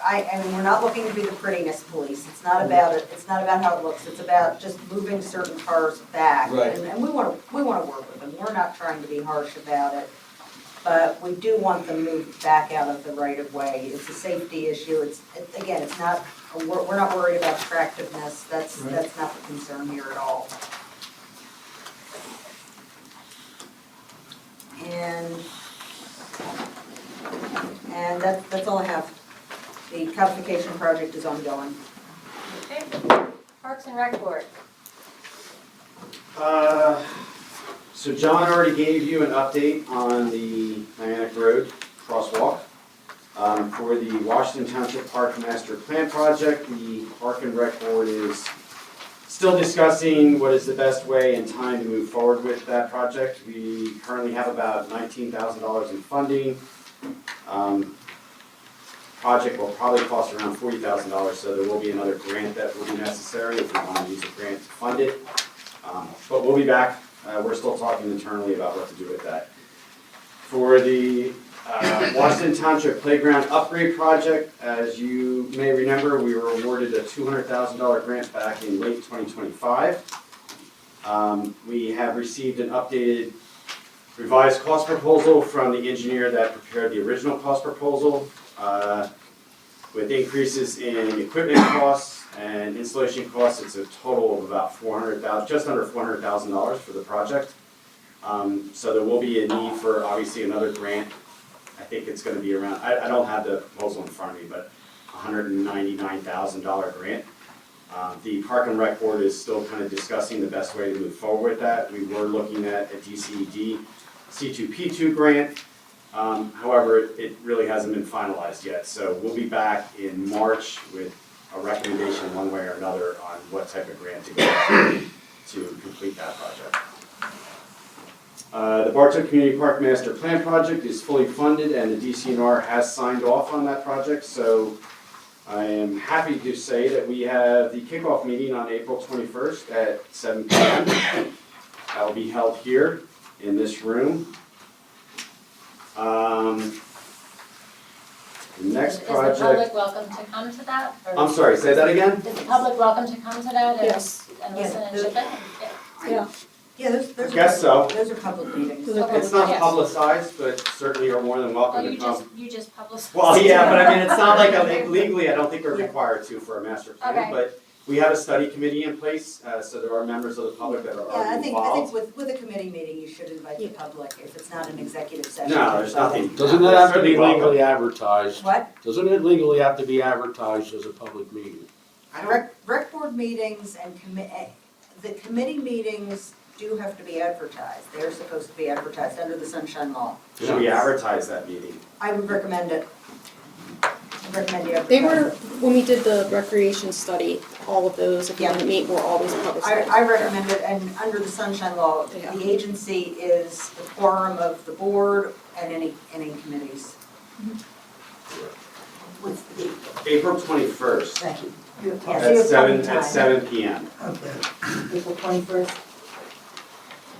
[SPEAKER 6] I mean, we're not looking to be the prettiness police, it's not about it, it's not about how it looks, it's about just moving certain cars back.
[SPEAKER 14] Right.
[SPEAKER 6] And we wanna work with them, we're not trying to be harsh about it, but we do want them moved back out of the right of way. It's a safety issue, again, it's not, we're not worried about attractiveness, that's not the concern here at all. And that's all I have. The codification project is ongoing.
[SPEAKER 1] Okay. Parks and Rec Board.
[SPEAKER 15] So John already gave you an update on the Niantic Road crosswalk. For the Washington Township Park Master Plan Project, the Park and Rec Board is still discussing what is the best way and time to move forward with that project. We currently have about $19,000 in funding. Project will probably cost around $40,000, so there will be another grant that will be necessary if we want to use a grant to fund it. But we'll be back. We're still talking internally about what to do with that. For the Washington Township Playground Upgrade Project, as you may remember, we were awarded a $200,000 grant back in late 2025. We have received an updated revised cost proposal from the engineer that prepared the original cost proposal, with increases in equipment costs and installation costs. It's a total of about $400,000, just under $400,000 for the project. So there will be a need for obviously another grant. I think it's going to be around, I don't have the proposal in front of me, but $199,000 grant. The Park and Rec Board is still kind of discussing the best way to move forward with that. We were looking at a DCED C2P2 grant. However, it really hasn't been finalized yet. So we'll be back in March with a recommendation one way or another on what type of grant to go to complete that project. The Bartow Community Park Master Plan Project is fully funded and the DCNR has signed off on that project. So I am happy to say that we have the kickoff meeting on April 21st at 7 p.m. That will be held here in this room. The next project.
[SPEAKER 1] Is the public welcome to come to that? Or
[SPEAKER 15] I'm sorry, say that again?
[SPEAKER 1] Is the public welcome to come to that and,
[SPEAKER 5] Yes.
[SPEAKER 1] and listen and chip in?
[SPEAKER 5] Yeah.
[SPEAKER 6] Yeah, those
[SPEAKER 15] I guess so.
[SPEAKER 6] Those are public meetings.
[SPEAKER 15] It's not publicized, but certainly you're more than welcome
[SPEAKER 1] Oh,
[SPEAKER 15] to come.
[SPEAKER 1] you just publicized.
[SPEAKER 15] Well, yeah, but I mean, it's not like legally, I don't think we're required to for a master plan,
[SPEAKER 1] Okay.
[SPEAKER 15] but we have a study committee in place, so there are members of the public that are
[SPEAKER 6] Yeah,
[SPEAKER 15] already
[SPEAKER 6] I think
[SPEAKER 15] involved.
[SPEAKER 6] with a committee meeting, you should invite the public if it's not an executive session.
[SPEAKER 15] No, there's nothing.
[SPEAKER 8] Doesn't that have to be legally advertised?
[SPEAKER 6] What?
[SPEAKER 8] Doesn't it legally have to be advertised as a public meeting?
[SPEAKER 6] Rec board meetings and the committee meetings do have to be advertised. They're supposed to be advertised under the Sunshine Law.
[SPEAKER 15] Should we advertise that meeting?
[SPEAKER 6] I would recommend it. I recommend you advertise.
[SPEAKER 5] They were, when we did the recreation study, all of those, if you didn't meet, were always publicized.
[SPEAKER 6] I recommend it, and under the Sunshine Law,
[SPEAKER 5] Yeah.
[SPEAKER 6] the agency is the quorum of the board and any committees.
[SPEAKER 10] What's the date?
[SPEAKER 15] April 21st
[SPEAKER 10] Thank you.
[SPEAKER 15] at 7 p.m.
[SPEAKER 10] Okay. April 21st.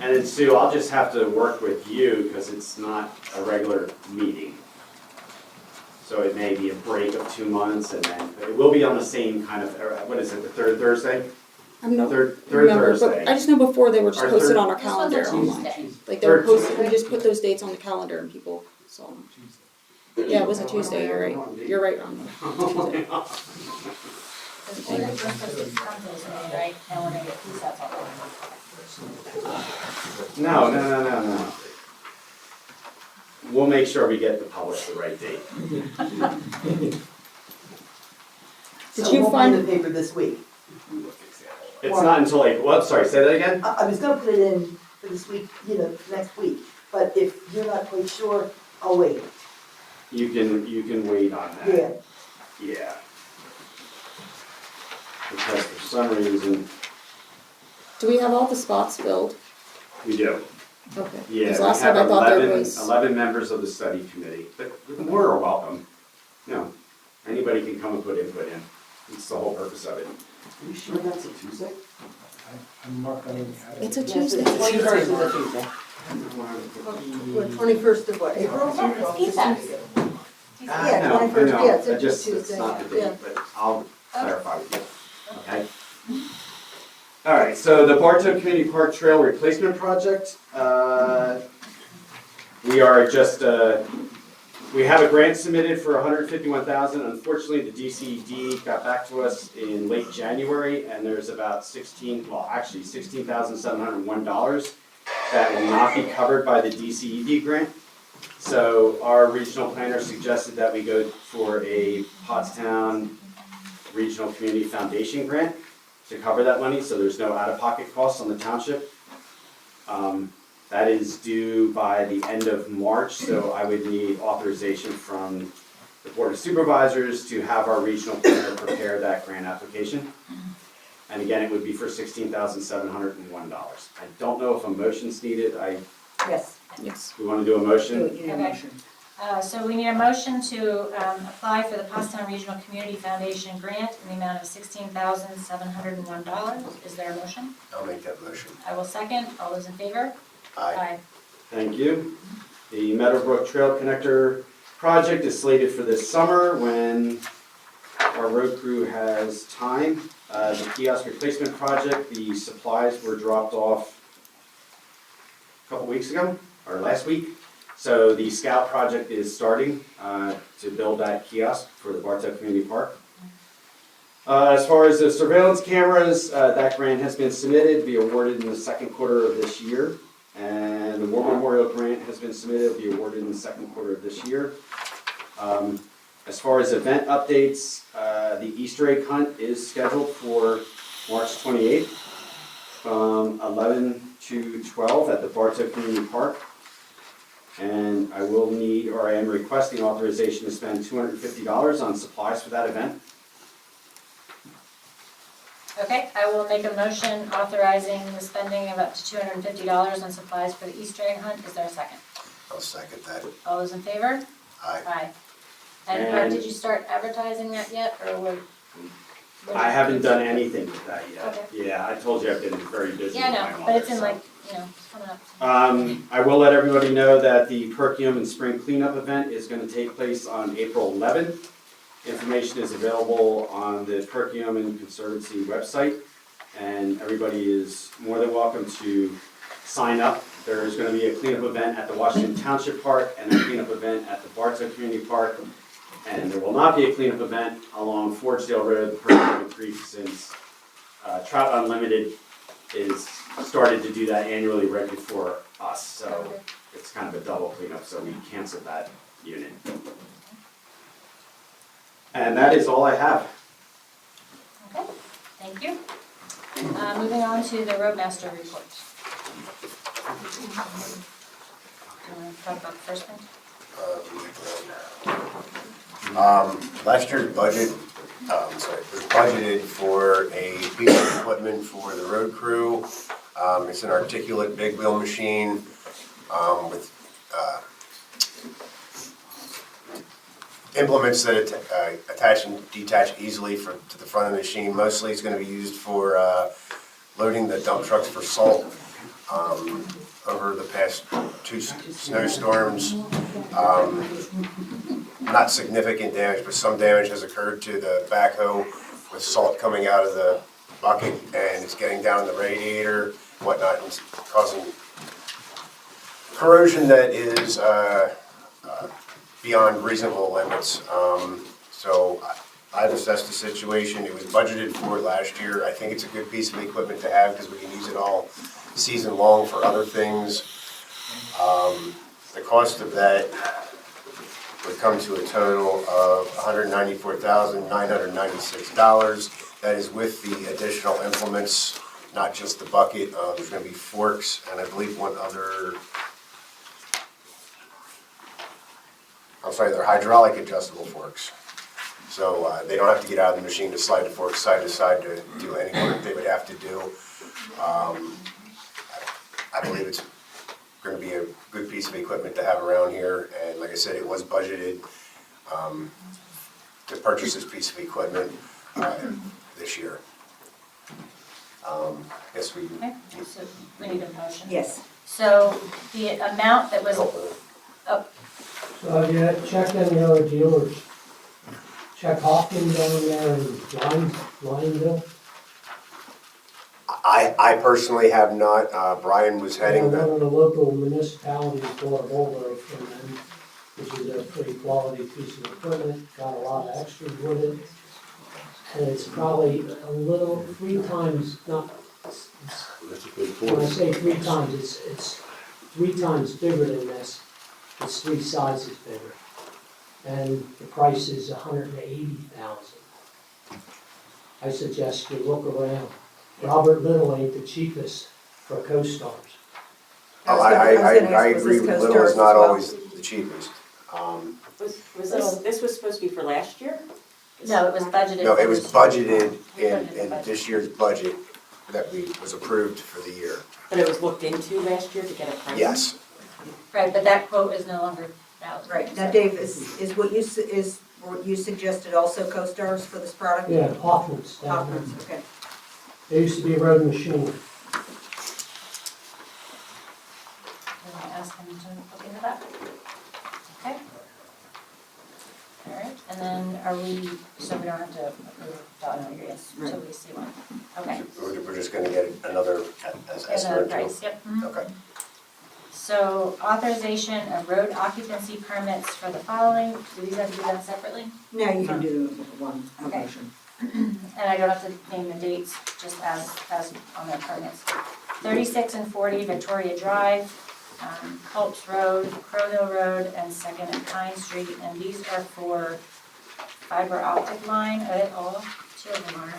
[SPEAKER 15] And then Sue, I'll just have to work with you because it's not a regular meeting. So it may be a break of 2 months and then, it will be on the same kind of, what is it, the third Thursday?
[SPEAKER 5] I'm not
[SPEAKER 15] Third
[SPEAKER 5] remember, but
[SPEAKER 15] Thursday.
[SPEAKER 5] I just know before they were just
[SPEAKER 15] Or
[SPEAKER 5] posted
[SPEAKER 15] third-
[SPEAKER 5] on our
[SPEAKER 1] This one's a
[SPEAKER 5] calendar online.
[SPEAKER 1] Tuesday.
[SPEAKER 5] Like they were
[SPEAKER 15] Third
[SPEAKER 5] posted, we
[SPEAKER 15] Tuesday.
[SPEAKER 5] just put those dates on the calendar and people saw them. Yeah, it was a Tuesday, you're right. You're right, Ron. Tuesday.
[SPEAKER 1] Because we're supposed to come to this meeting, right? And we're gonna get two sets of
[SPEAKER 15] No. We'll make sure we get the publish the right date.
[SPEAKER 5] Did
[SPEAKER 10] So
[SPEAKER 5] you
[SPEAKER 10] we'll be
[SPEAKER 5] find-
[SPEAKER 10] in the paper this week.
[SPEAKER 15] It's not until April, well, sorry, say that again?
[SPEAKER 10] I was gonna put it in for this week, next week, but if you're not quite sure, I'll wait.
[SPEAKER 15] You can wait on that.
[SPEAKER 10] Yeah.
[SPEAKER 15] Yeah. Because for some reason,
[SPEAKER 5] Do we have all the spots filled?
[SPEAKER 15] we do.
[SPEAKER 5] Okay.
[SPEAKER 15] Yeah,
[SPEAKER 5] Because
[SPEAKER 15] we
[SPEAKER 5] last time
[SPEAKER 15] have
[SPEAKER 5] I thought there
[SPEAKER 15] 11
[SPEAKER 5] was.
[SPEAKER 15] 11 members of the study committee, but more are welcome. Anybody can come and put input in. It's the whole purpose of it.
[SPEAKER 12] Are you sure that's a Tuesday? I'm marking it.
[SPEAKER 5] It's a Tuesday.
[SPEAKER 10] 21st is a Tuesday.
[SPEAKER 4] What, 21st of what, April?
[SPEAKER 1] Keep that.
[SPEAKER 4] Yeah,
[SPEAKER 15] I know,
[SPEAKER 4] 21st,
[SPEAKER 15] I know.
[SPEAKER 4] yeah, it's
[SPEAKER 15] I
[SPEAKER 4] a
[SPEAKER 15] just,
[SPEAKER 4] Tuesday,
[SPEAKER 15] it's not the
[SPEAKER 4] yeah.
[SPEAKER 15] date, but I'll clarify with you, okay? All right, so the Bartow Community Park Trail Replacement Project, we are just, we have a grant submitted for $151,000. Unfortunately, the DCED got back to us in late January, and there's about $16,701 that will not be covered by the DCED grant. So our regional planner suggested that we go for a Pottstown Regional Community Foundation grant to cover that money, so there's no out-of-pocket costs on the township. That is due by the end of March, so I would need authorization from the Board of Supervisors to have our regional planner prepare that grant application. And again, it would be for $16,701. I don't know if a motion's needed.
[SPEAKER 6] Yes.
[SPEAKER 5] Yes.
[SPEAKER 15] We want to do a motion?
[SPEAKER 6] You need a
[SPEAKER 1] Okay.
[SPEAKER 6] motion.
[SPEAKER 1] So we need a motion to apply for the Pottstown Regional Community Foundation grant in the amount of $16,701. Is there a motion?
[SPEAKER 12] I'll make that motion.
[SPEAKER 1] I will second. All those in favor?
[SPEAKER 12] Aye.
[SPEAKER 15] Thank you. The Meadowbrook Trail Connector project is slated for this summer when our road crew has time. The kiosk replacement project, the supplies were dropped off a couple weeks ago, or last week. So the Scout project is starting to build that kiosk for the Bartow Community Park. As far as the surveillance cameras, that grant has been submitted, be awarded in the second quarter of this year. And the War Memorial Grant has been submitted, be awarded in the second quarter of this year. As far as event updates, the Easter egg hunt is scheduled for March 28th from 11 to 12 at the Bartow Community Park. And I will need, or I am requesting authorization to spend $250 on supplies for that event.
[SPEAKER 1] Okay, I will make a motion authorizing the spending of up to $250 on supplies for the Easter egg hunt. Is there a second?
[SPEAKER 12] I'll second that.
[SPEAKER 1] All those in favor?
[SPEAKER 12] Aye.
[SPEAKER 1] Aye. And did you start advertising that yet, or what?
[SPEAKER 15] I haven't done anything with that yet.
[SPEAKER 1] Okay.
[SPEAKER 15] Yeah, I told you I've been very busy
[SPEAKER 1] Yeah,
[SPEAKER 15] with
[SPEAKER 1] I
[SPEAKER 15] my
[SPEAKER 1] know,
[SPEAKER 15] mother,
[SPEAKER 1] but it's in
[SPEAKER 15] so.
[SPEAKER 1] like, it's coming up.
[SPEAKER 15] I will let everybody know that the Perkium and Spring Cleanup event is going to take place on April 11th. Information is available on the Perkium and Conservancy website, and everybody is more than welcome to sign up. There is going to be a cleanup event at the Washington Township Park and a cleanup event at the Bartow Community Park. And there will not be a cleanup event along Forgedale Road, the Perkium Creek, since Trout Unlimited is started to do that annually right before us. So it's kind of a double cleanup, so we canceled that unit. And that is all I have.
[SPEAKER 1] Okay, thank you. Moving on to the Roadmaster report. Do you want to talk about the first one?
[SPEAKER 12] Last year's budget, was budgeted for a piece of equipment for the road crew. It's an articulate big wheel machine with implements that attach and detach easily to the front of the machine. Mostly it's going to be used for loading the dump trucks for salt. Over the past 2 snowstorms, not significant damage, but some damage has occurred to the backhoe with salt coming out of the bucket, and it's getting down in the radiator, whatnot, and it's causing corrosion that is beyond reasonable limits. So I've assessed the situation. It was budgeted for last year. I think it's a good piece of equipment to have because we can use it all season long for other things. The cost of that would come to a total of $194,996. That is with the additional implements, not just the bucket. There's going to be forks and I believe one other. I'm sorry, they're hydraulic adjustable forks. So they don't have to get out of the machine to slide the forks side to side to do any work they would have to do. I believe it's going to be a good piece of equipment to have around here. And like I said, it was budgeted to purchase this piece of equipment this year. Yes, we.
[SPEAKER 1] Okay, so we need a motion.
[SPEAKER 6] Yes.
[SPEAKER 1] So the amount that was,
[SPEAKER 16] So have you checked any other dealers? Check Hawkins down there in Lineville?
[SPEAKER 12] I personally have not, Brian was heading
[SPEAKER 16] One
[SPEAKER 12] the,
[SPEAKER 16] of the local municipalities bought a Volvo from them, which is a pretty quality piece of equipment, got a lot of extras with it. And it's probably a little, 3 times, not, when I say 3 times, it's 3 times bigger than this. It's 3 sizes bigger. And the price is $180,000. I suggest you look around. Robert Little ain't the cheapest for co-stars.
[SPEAKER 12] I agree with Little is not always the cheapest.
[SPEAKER 5] This was supposed to be for last year?
[SPEAKER 1] no, it was budgeted.
[SPEAKER 12] No,
[SPEAKER 1] for
[SPEAKER 12] it was
[SPEAKER 1] this year.
[SPEAKER 12] budgeted
[SPEAKER 1] We
[SPEAKER 12] in
[SPEAKER 1] budgeted the budget.
[SPEAKER 12] this year's budget that was approved for the year.
[SPEAKER 5] But it was looked into last year to get a price?
[SPEAKER 12] Yes.
[SPEAKER 1] Right, but that quote is no longer valid.
[SPEAKER 6] Right, now Dave, is what you suggested also co-stars for this product?
[SPEAKER 16] Yeah, Hoffman's down there.
[SPEAKER 6] Hoffman's, okay.
[SPEAKER 16] They used to be a road machine.
[SPEAKER 1] Can I ask him to look into that? Okay. All right, and then are we, so we don't have to approve dog figures until we see one? Okay.
[SPEAKER 12] We're just gonna get another
[SPEAKER 1] Another
[SPEAKER 12] estimate.
[SPEAKER 1] price, yep. Mhm.
[SPEAKER 12] Okay.
[SPEAKER 1] So authorization of road occupancy permits for the following, do these have to be done separately?
[SPEAKER 6] No, you can do one
[SPEAKER 1] Okay.
[SPEAKER 6] motion.
[SPEAKER 1] And I don't have to name the dates, just as on their permits. 36 and 40 Victoria Drive, Culps Road, Crowhill Road, and 2nd and Pine Street. And these are for fiber optic line, are they all? 2 of them are.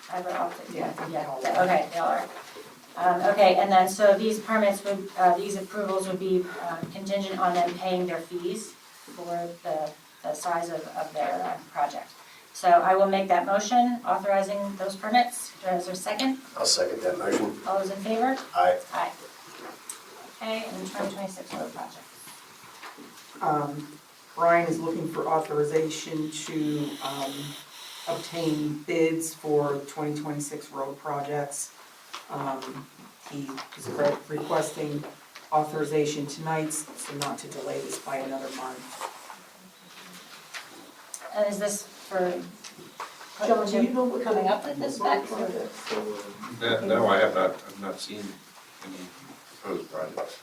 [SPEAKER 1] Fiber optic, yeah, okay, they all are. Okay, and then so these permits would, these approvals would be contingent on them paying their fees for the size of their project. So I will make that motion authorizing those permits. Is there a second?
[SPEAKER 12] I'll second that motion.
[SPEAKER 1] All those in favor?
[SPEAKER 12] Aye.
[SPEAKER 1] Aye. Okay, and then 2026 road project.
[SPEAKER 17] Brian is looking for authorization to obtain bids for 2026 road projects. He is requesting authorization tonight, so not to delay this by another month.
[SPEAKER 1] And is this for,
[SPEAKER 10] John, do you know what
[SPEAKER 1] coming up with this spec?
[SPEAKER 3] No, I have not seen any proposed projects.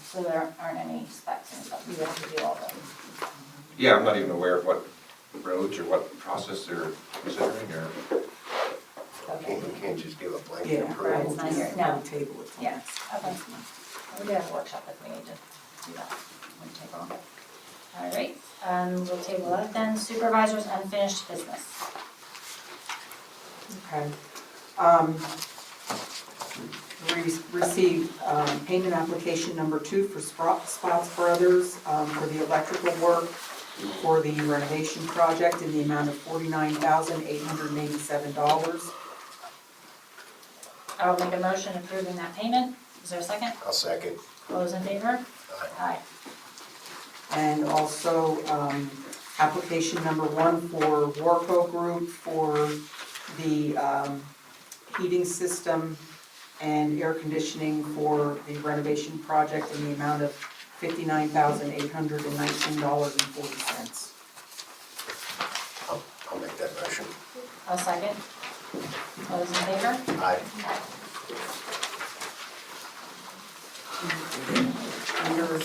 [SPEAKER 1] So there aren't any specs and stuff, you have to do all them.
[SPEAKER 3] Yeah, I'm not even aware of what roads or what process they're considering or.
[SPEAKER 1] Okay.
[SPEAKER 12] You can't just give a blanket
[SPEAKER 17] Yeah,
[SPEAKER 1] Right,
[SPEAKER 12] approval.
[SPEAKER 1] it's not here, no.
[SPEAKER 17] Table it.
[SPEAKER 1] Yeah, okay. We do have a workshop if we need to do that. Wouldn't take long. All right, we'll table that then. Supervisors unfinished business.
[SPEAKER 17] Okay. We received payment application number 2 for Spots Brothers for the electrical work for the renovation project in the amount of $49,887.
[SPEAKER 1] I'll make a motion approving that payment. Is there a second?
[SPEAKER 12] I'll second.
[SPEAKER 1] All those in favor? Aye.
[SPEAKER 17] And also, application number 1 for Warco Group for the heating system and air conditioning for the renovation project in the amount of $59,819.40.
[SPEAKER 12] I'll make that motion.
[SPEAKER 1] I'll second. All those in favor?
[SPEAKER 12] Aye.
[SPEAKER 17] Under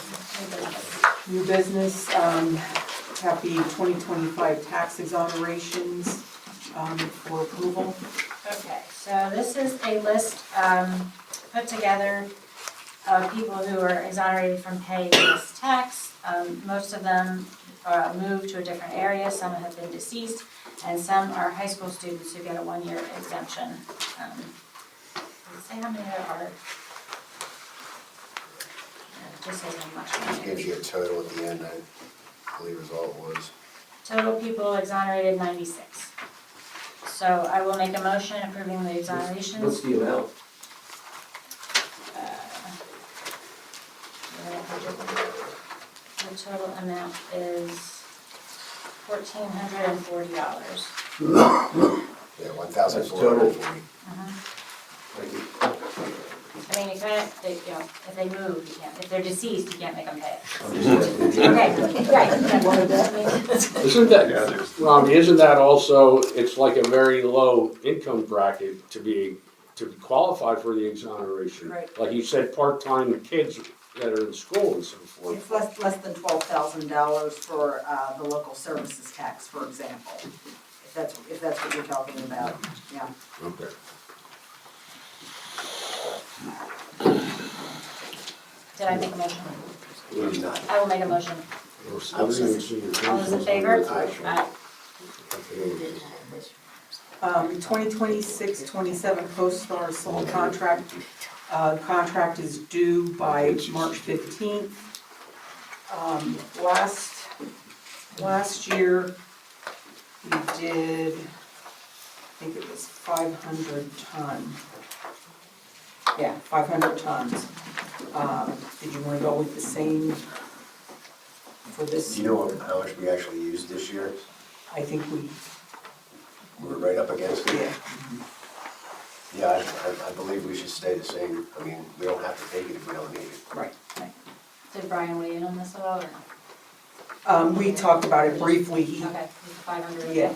[SPEAKER 17] new business, have the 2025 tax exonerations for approval.
[SPEAKER 1] Okay, so this is a list put together of people who are exonerated from paying this tax. Most of them moved to a different area, some have been deceased, and some are high school students who get a 1-year exemption. Does it say how many there are? It just says how much.
[SPEAKER 12] Just gives you a total at the end, I believe is all it was.
[SPEAKER 1] Total people exonerated 96. So I will make a motion approving the exonerations.
[SPEAKER 13] What's the amount?
[SPEAKER 1] The total amount is $1,440.
[SPEAKER 12] Yeah, 1,440.
[SPEAKER 13] Thank you.
[SPEAKER 1] I mean, you kind of, you know, if they move, you can't, if they're deceased, you can't make them pay it.
[SPEAKER 8] I'm just kidding.
[SPEAKER 1] Okay, right.
[SPEAKER 8] Isn't that, Robbie, isn't that also, it's like a very low income bracket to qualify for the exoneration?
[SPEAKER 6] Right.
[SPEAKER 8] Like you said, part-time kids that are in school and so forth.
[SPEAKER 6] It's less than $12,000 for the local services tax, for example, if that's what you're talking about, yeah.
[SPEAKER 8] Okay.
[SPEAKER 1] Did I make a motion?
[SPEAKER 12] You did not.
[SPEAKER 1] I will make a motion.
[SPEAKER 12] I was
[SPEAKER 1] All those in favor? Aye.
[SPEAKER 17] 2026-27 CoStar sole contract. Contract is due by March 15th. Last year, we did, I think it was 500 ton. Yeah, 500 tons. Did you want to go with the same for this?
[SPEAKER 12] Do you know how much we actually used this year?
[SPEAKER 17] I think
[SPEAKER 12] We're right up against it.
[SPEAKER 17] yeah.
[SPEAKER 12] Yeah, I believe we should stay the same. I mean, we don't have to take it if we don't need it.
[SPEAKER 17] Right.
[SPEAKER 1] Did Brian weigh in on this at all, or no?
[SPEAKER 17] We talked about it briefly. He,
[SPEAKER 1] Okay, it's 500.
[SPEAKER 17] yeah.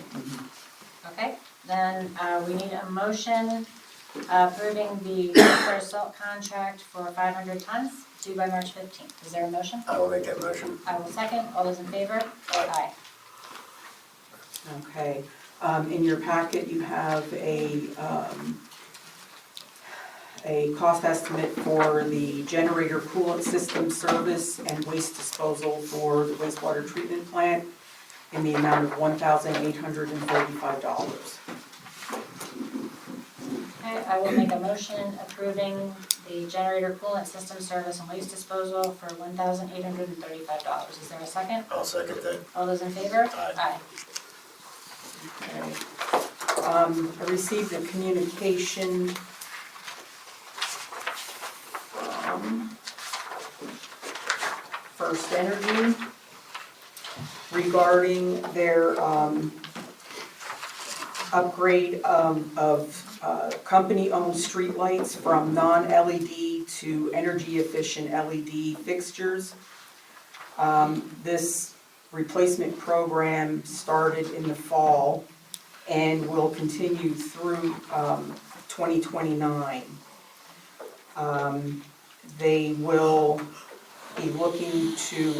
[SPEAKER 1] Okay, then we need a motion approving the first salt contract for 500 tons due by March 15th. Is there a motion?
[SPEAKER 12] I will make that motion.
[SPEAKER 1] I will second. All those in favor? Aye.
[SPEAKER 17] Okay. In your packet, you have a cost estimate for the generator coolant system service and waste disposal for the wastewater treatment plant in the amount of $1,835.
[SPEAKER 1] Okay, I will make a motion approving the generator coolant system service and waste disposal for $1,835. Is there a second?
[SPEAKER 12] I'll second that.
[SPEAKER 1] All those in favor?
[SPEAKER 12] Aye.
[SPEAKER 17] Okay. I received a communication from First Energy regarding their upgrade of company-owned streetlights from non-LED to energy-efficient LED fixtures. This replacement program started in the fall and will continue through 2029. They will be looking to,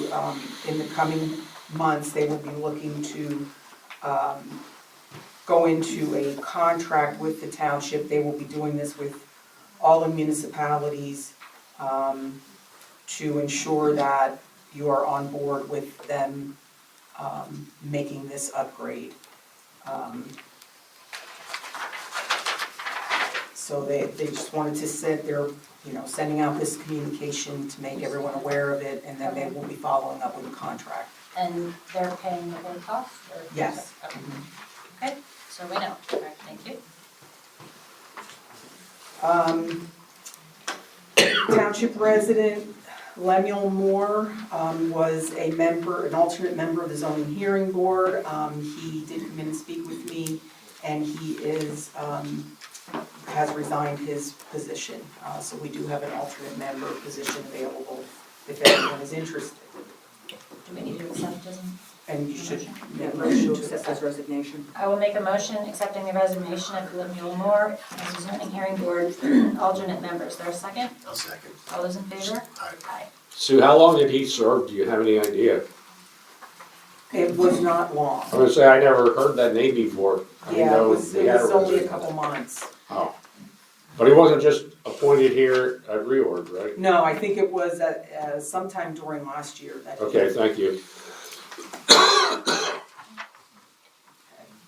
[SPEAKER 17] in the coming months, they will be looking to go into a contract with the township. They will be doing this with all the municipalities to ensure that you are on board with them making this upgrade. So they just wanted to set their, sending out this communication to make everyone aware of it, and then they will be following up with a contract.
[SPEAKER 1] And they're paying the whole cost? Or?
[SPEAKER 17] Yes.
[SPEAKER 1] Okay. Okay, so we know. All right, thank you.
[SPEAKER 17] Township resident Lemuel Moore was an alternate member of the zoning hearing board. He did come in and speak with me, and he has resigned his position. So we do have an alternate member position available if anyone is interested.
[SPEAKER 1] Do we need to accept his?
[SPEAKER 17] And you should,
[SPEAKER 6] Accept his resignation.
[SPEAKER 1] I will make a motion accepting the resignation of Lemuel Moore as the zoning hearing board alternate member. Is there a second?
[SPEAKER 12] I'll second.
[SPEAKER 1] All those in favor?
[SPEAKER 12] Aye.
[SPEAKER 8] Sue, how long did he serve? Do you have any idea?
[SPEAKER 17] It was not long.
[SPEAKER 8] I'm gonna say I never heard that name before. I didn't
[SPEAKER 17] Yeah, it
[SPEAKER 8] know
[SPEAKER 17] was
[SPEAKER 8] we had a
[SPEAKER 17] only a
[SPEAKER 8] resident.
[SPEAKER 17] couple months.
[SPEAKER 8] Oh. But he wasn't just appointed here at Reorg, right?
[SPEAKER 17] No, I think it was at sometime during last year that.
[SPEAKER 8] Okay, thank you.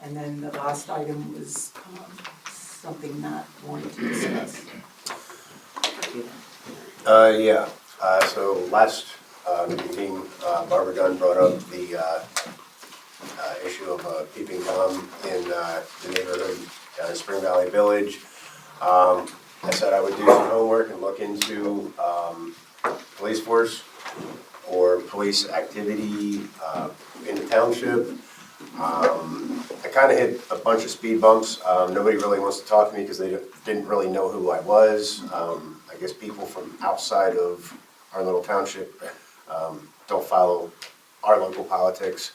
[SPEAKER 17] And then the last item was something Matt wanted to discuss.
[SPEAKER 12] Yeah, so last meeting, Barbara Dunn brought up the issue of peeping Tom in the neighborhood down in Spring Valley Village. I said I would do some homework and look into police force or police activity in the township. I kind of hit a bunch of speed bumps. Nobody really wants to talk to me because they didn't really know who I was. I I guess people from outside of our little township don't follow our local politics.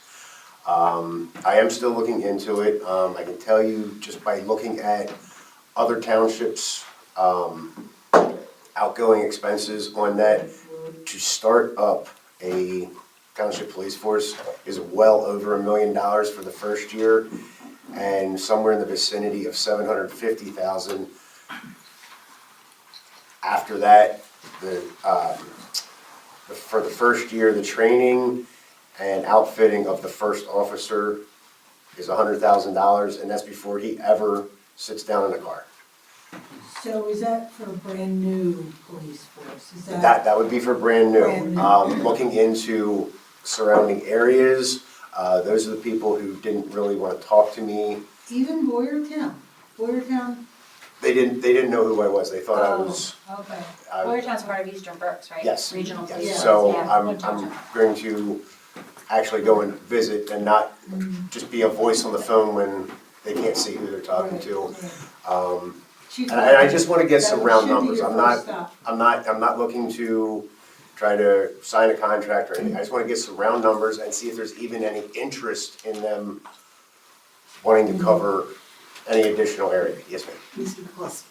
[SPEAKER 12] I am still looking into it. I can tell you just by looking at other townships' outgoing expenses on that, to start up a township police force is well over $1 million for the first year, and somewhere in the vicinity of $750,000. After that, for the first year, the training and outfitting of the first officer is $100,000, and that's before he ever sits down in a car.
[SPEAKER 4] So is that for a brand new police force? Is
[SPEAKER 12] That would be for brand new.
[SPEAKER 4] Brand new.
[SPEAKER 12] Looking into surrounding areas, those are the people who didn't really want to talk to me.
[SPEAKER 4] Even Boyertown? Boyertown?
[SPEAKER 12] They didn't know who I was. They thought I was.
[SPEAKER 4] Okay.
[SPEAKER 1] Boyertown's part of Eastern Berks, right?
[SPEAKER 12] Yes.
[SPEAKER 1] Regional
[SPEAKER 12] Yes.
[SPEAKER 1] police.
[SPEAKER 12] So
[SPEAKER 1] Yeah.
[SPEAKER 12] I'm going to actually go and visit and not just be a voice on the phone when they can't see who they're talking to. And I just want to get some round numbers. I'm not looking to try to sign a contract or anything. I just want to get some round numbers and see if there's even any interest in them wanting to cover any additional area. Yes, ma'am.
[SPEAKER 18] Mr. Plus,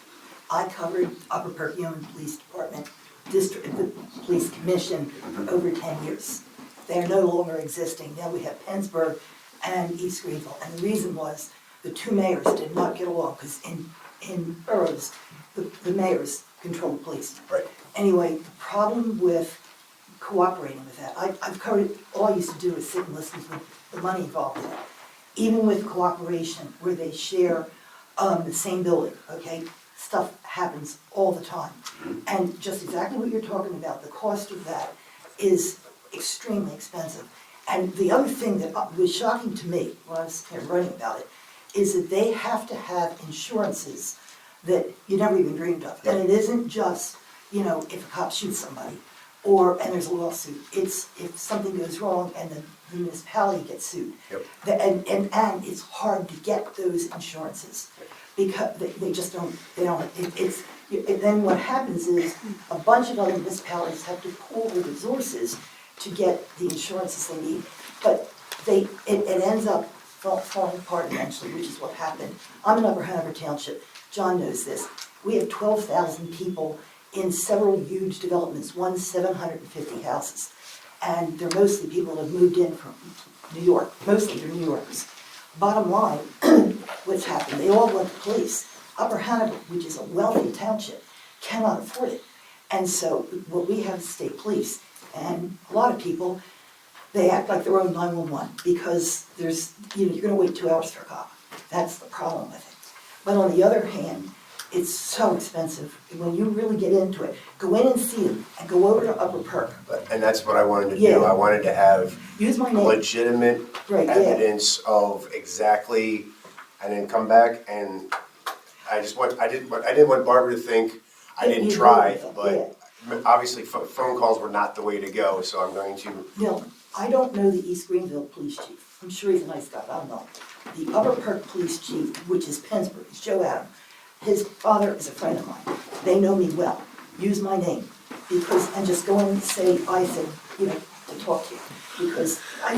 [SPEAKER 18] I covered Upper Perkiomen Police Department, the Police Commission for over 10 years. They are no longer existing. Now we have Pennsburg and East Greenville. And the reason was the two mayors did not get along because in boroughs, the mayors control the police.
[SPEAKER 12] Right.
[SPEAKER 18] Anyway, the problem with cooperating with that, I've covered it, all I used to do is sit and listen to the money involved in it. Even with cooperation, where they share the same building, okay, stuff happens all the time. And just exactly what you're talking about, the cost of that is extremely expensive. And the other thing that was shocking to me when I was writing about it is that they have to have insurances that you never even dreamed of. And it isn't just, if a cop shoots somebody and there's a lawsuit. It's if something goes wrong and the municipality gets sued.
[SPEAKER 12] Yep.
[SPEAKER 18] And it's hard to get those insurances because they just don't, then what happens is a bunch of other municipalities have to pool their resources to get the insurances they need. But it ends up falling apart eventually, which is what happened. I'm in Upper Hanover Township. John knows this. We have 12,000 people in several huge developments, 750 houses. And they're mostly people that have moved in from New York. Mostly they're New Yorkers. Bottom line, what's happened, they all went to police. Upper Hanover, which is a wealthy township, cannot afford it. And so what we have is state police. And a lot of people, they act like their own 911 because you're going to wait 2 hours for a cop. That's the problem with it. But on the other hand, it's so expensive. When you really get into it, go in and see them and go over to Upper Perk.
[SPEAKER 12] And that's what I wanted to do. I wanted to have
[SPEAKER 18] Use my name.
[SPEAKER 12] legitimate evidence of exactly, and then come back and I didn't want Barbara to think I didn't try, but obviously phone calls were not the way to go, so I'm going to.
[SPEAKER 18] No, I don't know the East Greenville police chief. I'm sure he's a nice guy, but I don't know. The Upper Perk police chief, which is Pennsburg, is Joe Adam. His father is a friend of mine. They know me well. Use my name and just go in and say, I said, to talk to you. Because I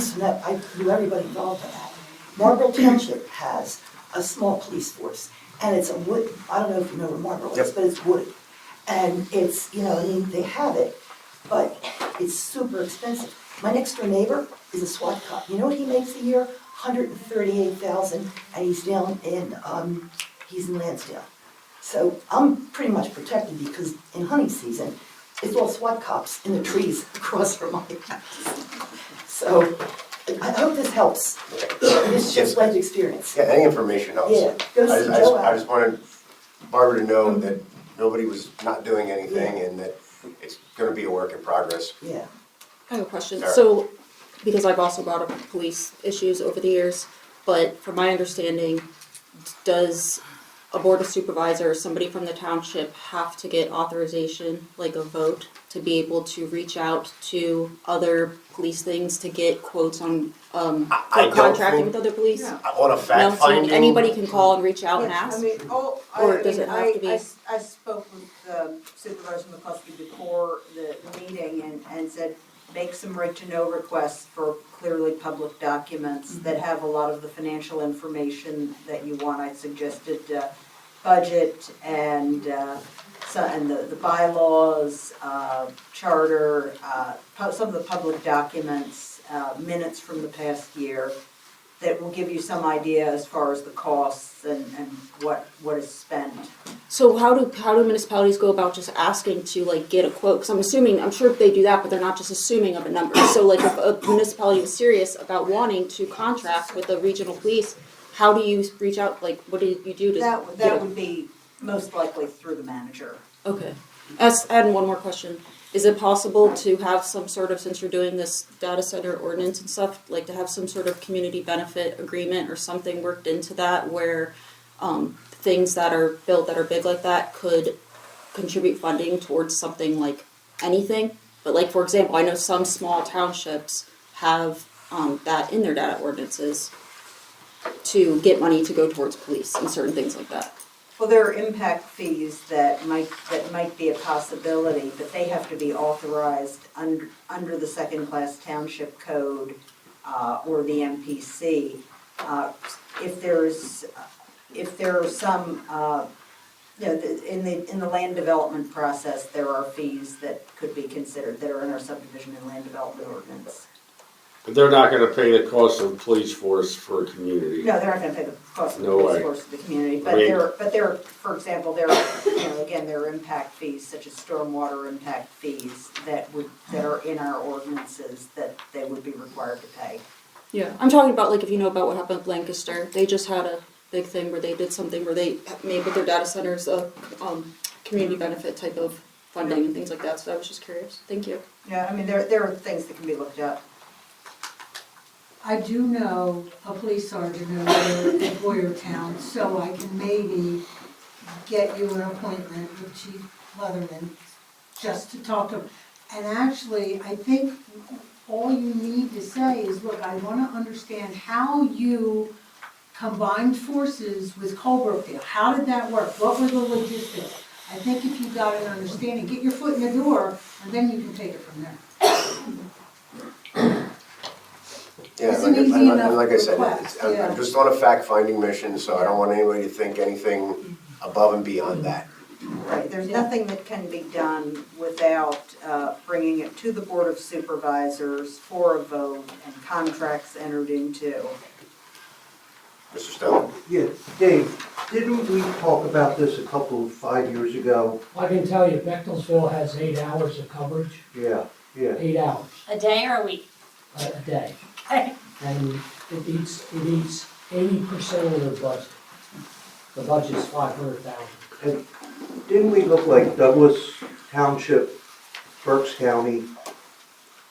[SPEAKER 18] knew everybody involved in that. Marlboro Township has a small police force, and it's a wood. I don't know if you know where Marlboro is, but it's wooded. And it's, they have it, but it's super expensive. My next door neighbor is a SWAT cop. You know what he makes a year? $138,000, and he's down in, he's in Lansdale. So I'm pretty much protected because in hunting season, it's all SWAT cops in the trees across from my house. So I hope this helps. This is just life experience.
[SPEAKER 12] Yeah, any information helps.
[SPEAKER 18] Yeah, go see Joe
[SPEAKER 12] I just wanted Barbara to know that nobody was not doing anything and that it's going to be a work in progress.
[SPEAKER 18] Yeah.
[SPEAKER 5] I have a question.
[SPEAKER 12] Sorry.
[SPEAKER 5] So, because I've also brought up police issues over the years, but from my understanding, does a board of supervisors, somebody from the township, have to get authorization, like a vote, to be able to reach out to other police things to get quotes on contracting with other police?
[SPEAKER 12] On a fact finding.
[SPEAKER 5] Anybody can call and reach out and
[SPEAKER 6] Yeah,
[SPEAKER 5] ask?
[SPEAKER 6] I mean,
[SPEAKER 5] Or does it have to be?
[SPEAKER 6] I spoke with Supervisor McCluskey before the meeting and said, make some right to know requests for clearly public documents that have a lot of the financial information that you want. I suggested budget and the bylaws, charter, some of the public documents, minutes from the past year that will give you some idea as far as the costs and what is spent.
[SPEAKER 5] So how do municipalities go about just asking to like get a quote? Because I'm sure they do that, but they're not just assuming of a number. So like if a municipality was serious about wanting to contract with the regional police, how do you reach out? Like what do you do to
[SPEAKER 6] That would be most likely through the manager.
[SPEAKER 5] Okay. And one more question. Is it possible to have some sort of, since you're doing this data center ordinance and stuff, like to have some sort of community benefit agreement or something worked into that where things that are built that are big like that could contribute funding towards something like anything? But like, for example, I know some small townships have that in their data ordinances to get money to go towards police and certain things like that.
[SPEAKER 6] Well, there are impact fees that might be a possibility, but they have to be authorized under the second-class township code or the MPC. If there are some, in the land development process, there are fees that could be considered that are in our subdivision and land development ordinance.
[SPEAKER 8] But they're not gonna pay the cost of police force for a community.
[SPEAKER 6] No, they're not going to pay the cost of the
[SPEAKER 8] No
[SPEAKER 6] police
[SPEAKER 8] way.
[SPEAKER 6] force of the community,
[SPEAKER 8] I mean-
[SPEAKER 6] but there, for example, there are, again, there are impact fees such as stormwater impact fees that are in our ordinances that they would be required to pay.
[SPEAKER 5] Yeah, I'm talking about like if you know about what happened with Lancaster, they just had a big thing where they did something where they made with their data centers a community benefit type of funding and things like that. So I was just curious. Thank you.
[SPEAKER 6] Yeah, I mean, there are things that can be looked at.
[SPEAKER 4] I do know a police sergeant over at Boyertown, so I can maybe get you an appointment with Chief Leatherman just to talk to him. And actually, I think all you need to say is, look, I want to understand how you combined forces with Colebrookdale. How did that work? What were the logistics? I think if you got an understanding, get your foot in the door, and then you can take it from there.
[SPEAKER 12] Yeah,
[SPEAKER 4] It's an easy enough
[SPEAKER 12] like I said,
[SPEAKER 4] request, yeah.
[SPEAKER 12] I'm just on a fact-finding mission, so I don't want anybody to think anything above and beyond that.
[SPEAKER 6] Right, there's nothing that can be done without bringing it to the Board of Supervisors for a vote and contracts entered into.
[SPEAKER 12] Mr. Stone?
[SPEAKER 19] Yeah, Dave, didn't we talk about this 5 years ago?
[SPEAKER 16] I can tell you, Bechtelsville has 8 hours of coverage,
[SPEAKER 19] Yeah, yeah.
[SPEAKER 16] 8 hours
[SPEAKER 1] A day or a week?
[SPEAKER 16] a day.
[SPEAKER 1] Okay.
[SPEAKER 16] And it eats 80% of their budget. The budget's $500,000.
[SPEAKER 19] And didn't we look like Douglas Township, Berks County,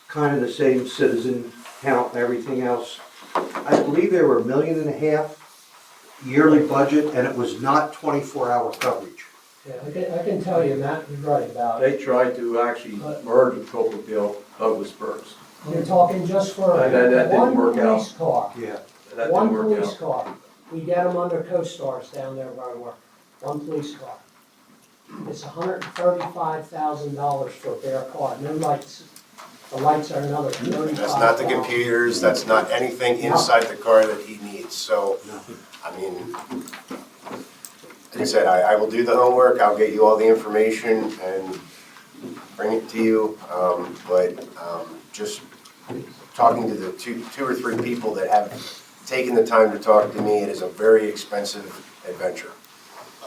[SPEAKER 19] kind of the same citizen count and everything else? I believe they were $1.5 million yearly budget, and it was not 24-hour coverage.
[SPEAKER 16] Yeah, I can tell you, Matt was right about it.
[SPEAKER 13] They tried to actually merge with Copperfield, Douglas Berks.
[SPEAKER 16] You're talking just for
[SPEAKER 13] And that didn't
[SPEAKER 16] one
[SPEAKER 13] work out.
[SPEAKER 16] police car.
[SPEAKER 19] Yeah.
[SPEAKER 13] That
[SPEAKER 16] One
[SPEAKER 13] didn't work
[SPEAKER 16] police
[SPEAKER 13] out.
[SPEAKER 16] car. We get them under co-stars down there where I work. One police car. It's $135,000 for their car. No lights. The lights are another $35,000.
[SPEAKER 12] That's not the computers, that's not anything inside the car that he needs, so, I mean, like I said, I will do the homework, I'll get you all the information and bring it to you, but just talking to the two or three people that have taken the time to talk to me, it is a very expensive adventure.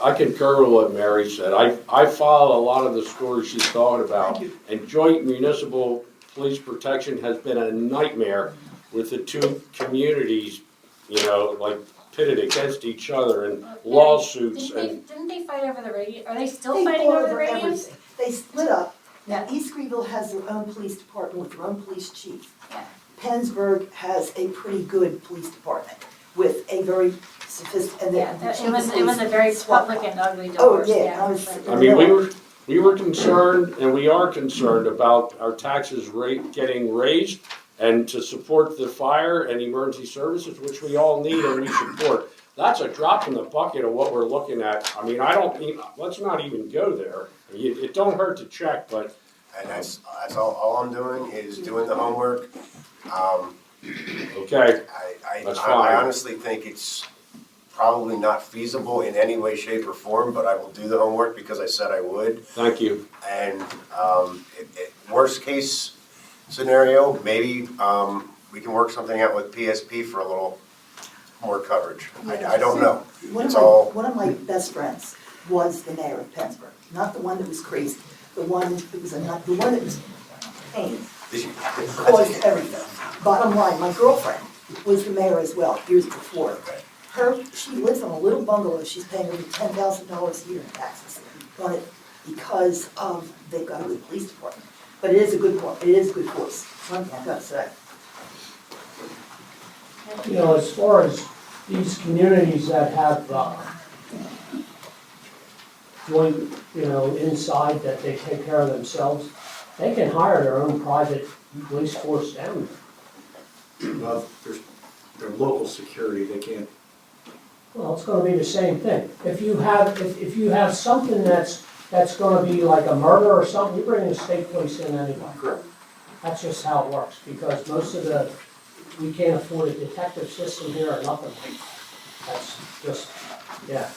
[SPEAKER 8] I concur with what Mary said. I follow a lot of the stories she's talking about. And joint municipal police protection has been a nightmare with the two communities, like pitted against each other and lawsuits and.
[SPEAKER 1] Didn't they fight over the radio? Are they still
[SPEAKER 18] They
[SPEAKER 1] fighting
[SPEAKER 18] fought
[SPEAKER 1] over the
[SPEAKER 18] over
[SPEAKER 1] radios?
[SPEAKER 18] everything. They split up. Now, East Greenville has their own police department with their own police chief.
[SPEAKER 1] Yeah.
[SPEAKER 18] Pennsburg has a pretty good police department with a very sophisticated, and the chief
[SPEAKER 1] It
[SPEAKER 18] of
[SPEAKER 1] was
[SPEAKER 18] police
[SPEAKER 1] a very
[SPEAKER 18] swapped
[SPEAKER 1] public and ugly
[SPEAKER 18] Oh,
[SPEAKER 1] divorce.
[SPEAKER 18] yeah, I was.
[SPEAKER 8] I mean, we were concerned, and we are concerned about our taxes rate getting raised, and to support the fire and emergency services, which we all need and we support. That's a drop in the bucket of what we're looking at. I mean, let's not even go there. It don't hurt to check, but
[SPEAKER 12] And that's all I'm doing is doing the homework.
[SPEAKER 8] okay,
[SPEAKER 12] I
[SPEAKER 8] that's fine.
[SPEAKER 12] honestly think it's probably not feasible in any way, shape, or form, but I will do the homework because I said I would.
[SPEAKER 8] Thank you.
[SPEAKER 12] And worst case scenario, maybe we can work something out with PSP for a little more coverage. I don't know. It's all.
[SPEAKER 18] One of my best friends was the mayor of Pennsburg, not the one that was crazy, the one that was the one that was pain, caused everything. Bottom line, my girlfriend was the mayor as well years before. She lives in a little bungalow. She's paying over $10,000 a year in taxes on it because they've got a good police department. But it is a good one. It is a good force. One thing I gotta say.
[SPEAKER 16] You know, as far as these communities that have joint, inside that they take care of themselves, they can hire their own private police force down there.
[SPEAKER 7] Well, they're local security, they can't.
[SPEAKER 16] Well, it's gonna be the same thing. If you have something that's gonna be like a murder or something, you bring the state police in anyway.
[SPEAKER 7] Correct.
[SPEAKER 16] That's just how it works, because most of we can't afford a detective system here or nothing like that. That's just, yeah.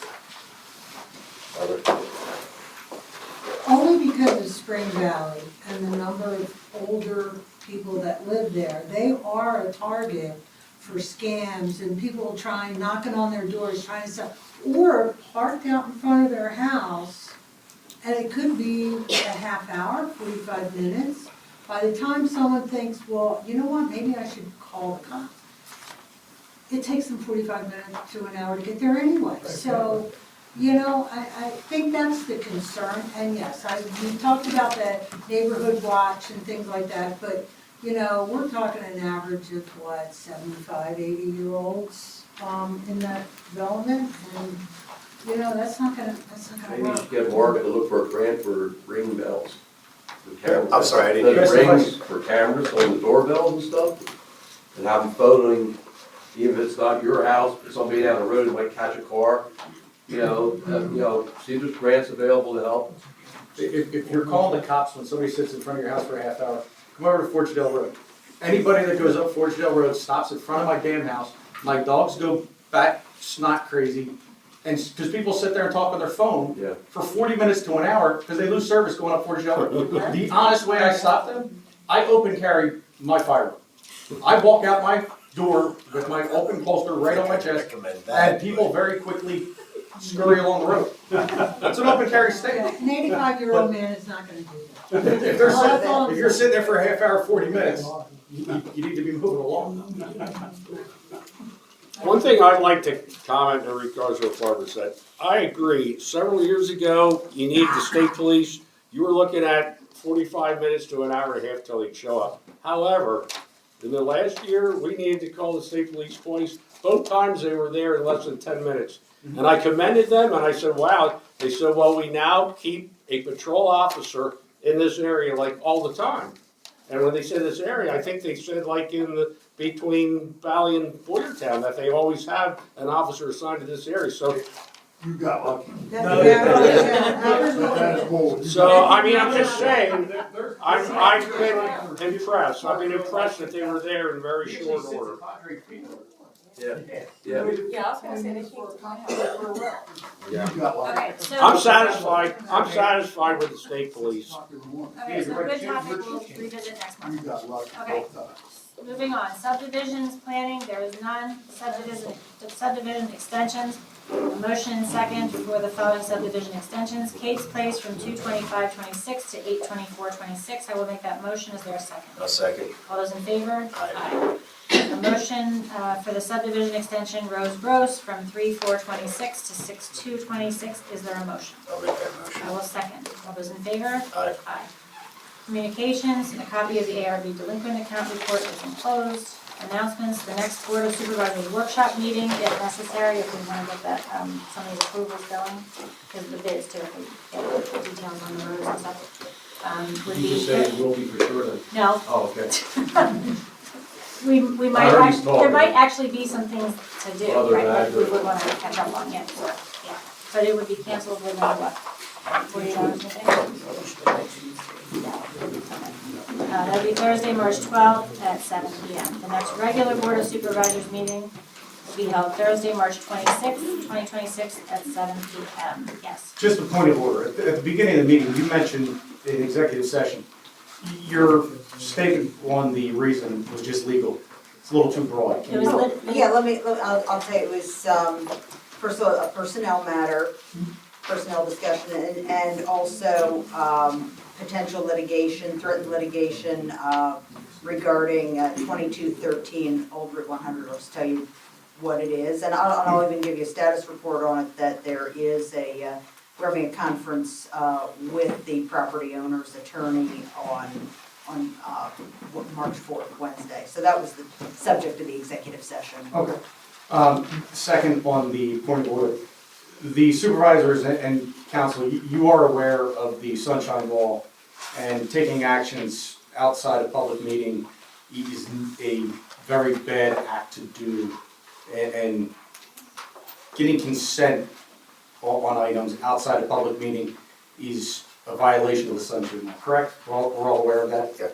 [SPEAKER 4] Only because of Spring Valley and the number of older people that live there, they are a target for scams and people trying, knocking on their doors, trying to sell, or parked out in front of their house, and it could be a half hour, 45 minutes. By the time someone thinks, well, you know what, maybe I should call the cops, it takes them 45 minutes to an hour to get there anyway. So, I think that's the concern, and yes, we talked about the neighborhood watch and things like that, but, we're talking an average of, 75, 80-year-olds in that development, and, that's not gonna
[SPEAKER 13] Maybe you
[SPEAKER 4] work.
[SPEAKER 13] should get Margaret to look for a grant for ring bells. The cameras.
[SPEAKER 12] I'm sorry, I didn't
[SPEAKER 13] Those
[SPEAKER 12] hear.
[SPEAKER 13] rings for cameras on the doorbells and stuff, and have them photoing, even if it's not your house, but somebody down the road might catch a car. See if there's grants available to help.
[SPEAKER 7] If you're calling the cops when somebody sits in front of your house for a half hour, come over to Fortune Road. Anybody that goes up Fortune Road stops in front of my damn house. My dogs go back snot crazy, and because people sit there and talk on their phone for 40 minutes to an hour because they lose service going up Fortune Road. The honest way I stop them, I open carry my firearm. I walk out my door with my open holster right on my chest, and people very quickly scurry along the road. That's an open carry statement.
[SPEAKER 4] An 85-year-old man is not gonna do that.
[SPEAKER 7] If you're sitting there for a half hour, 40 minutes, you need to be moving along.
[SPEAKER 8] One thing I'd like to comment in regards to what Barbara said, I agree. Several years ago, you needed the state police. You were looking at 45 minutes to an hour and a half till they'd show up. However, in the last year, we needed to call the state police twice. Both times they were there in less than 10 minutes. And I commended them and I said, wow. They said, well, we now keep a patrol officer in this area like all the time. And when they said this area, I think they said like between Valley and Boyertown that they always have an officer assigned to this area. So
[SPEAKER 14] You got lucky.
[SPEAKER 8] So, I mean, I'm just saying, I've been impressed. I've been impressed that they were there in very short order.
[SPEAKER 13] Yeah.
[SPEAKER 10] Yeah, I was gonna say, they came to my house for a while.
[SPEAKER 8] Yeah.
[SPEAKER 1] Okay, so.
[SPEAKER 8] I'm satisfied with the state police.
[SPEAKER 1] Okay, so good topic, we'll revisit next month. Okay, moving on, subdivisions planning, there is none, subdivision extensions. Motion and second for the following subdivision extensions, Kate's Place from 2/25/26 to 8/24/26, I will make that motion, is there a second?
[SPEAKER 12] A second.
[SPEAKER 1] All those in favor?
[SPEAKER 12] Aye.
[SPEAKER 1] A motion for the subdivision extension, Rose Gross, from 3/4/26 to 6/2/26, is there a motion?
[SPEAKER 12] I'll make that motion.
[SPEAKER 1] I will second. All those in favor?
[SPEAKER 12] Aye.
[SPEAKER 1] Aye. Communications, a copy of the ARB delinquent account report is enclosed. Announcements, the next Board of Supervisors workshop meeting, if necessary, if we want to get that, some of these approvals going, because the bids too, if we get the details on the roads and stuff. Would
[SPEAKER 13] You
[SPEAKER 1] be.
[SPEAKER 13] just say it will be for sure then?
[SPEAKER 1] No.
[SPEAKER 13] Oh, okay.
[SPEAKER 1] We might,
[SPEAKER 13] I heard he's
[SPEAKER 1] there
[SPEAKER 13] talking.
[SPEAKER 1] might actually be some things to do,
[SPEAKER 13] Other
[SPEAKER 1] right,
[SPEAKER 13] than
[SPEAKER 1] that we
[SPEAKER 13] that,
[SPEAKER 1] would want to catch up on, yeah, so, yeah. but it would be canceled within what? 48 hours, I think? That'll be Thursday, March 12th at 7 PM. The next regular Board of Supervisors meeting will be held Thursday, March 26th, 2026 at 7 PM. Yes.
[SPEAKER 7] Just a point of order. At the beginning of the meeting, you mentioned in executive session, your statement on the reason was just legal. It's a little too broad.
[SPEAKER 1] It was
[SPEAKER 6] I'll say it was, first of all, a personnel matter, personnel discussion, and also, potential litigation, threatened litigation, regarding 2213 Old Route 100. I'll just tell you what it is, and I'll even give you a status report on it, that there is we're having a conference with the property owner's attorney on March 4th, Wednesday. So that was the subject of the executive session.
[SPEAKER 7] Okay. Second, on the point of order, the supervisors and council, you are aware of the sunshine law, and taking actions outside a public meeting is a very bad act to do, and getting consent on items outside a public meeting is a violation of the sunshine law, correct? We're all aware of that?
[SPEAKER 12] Yeah.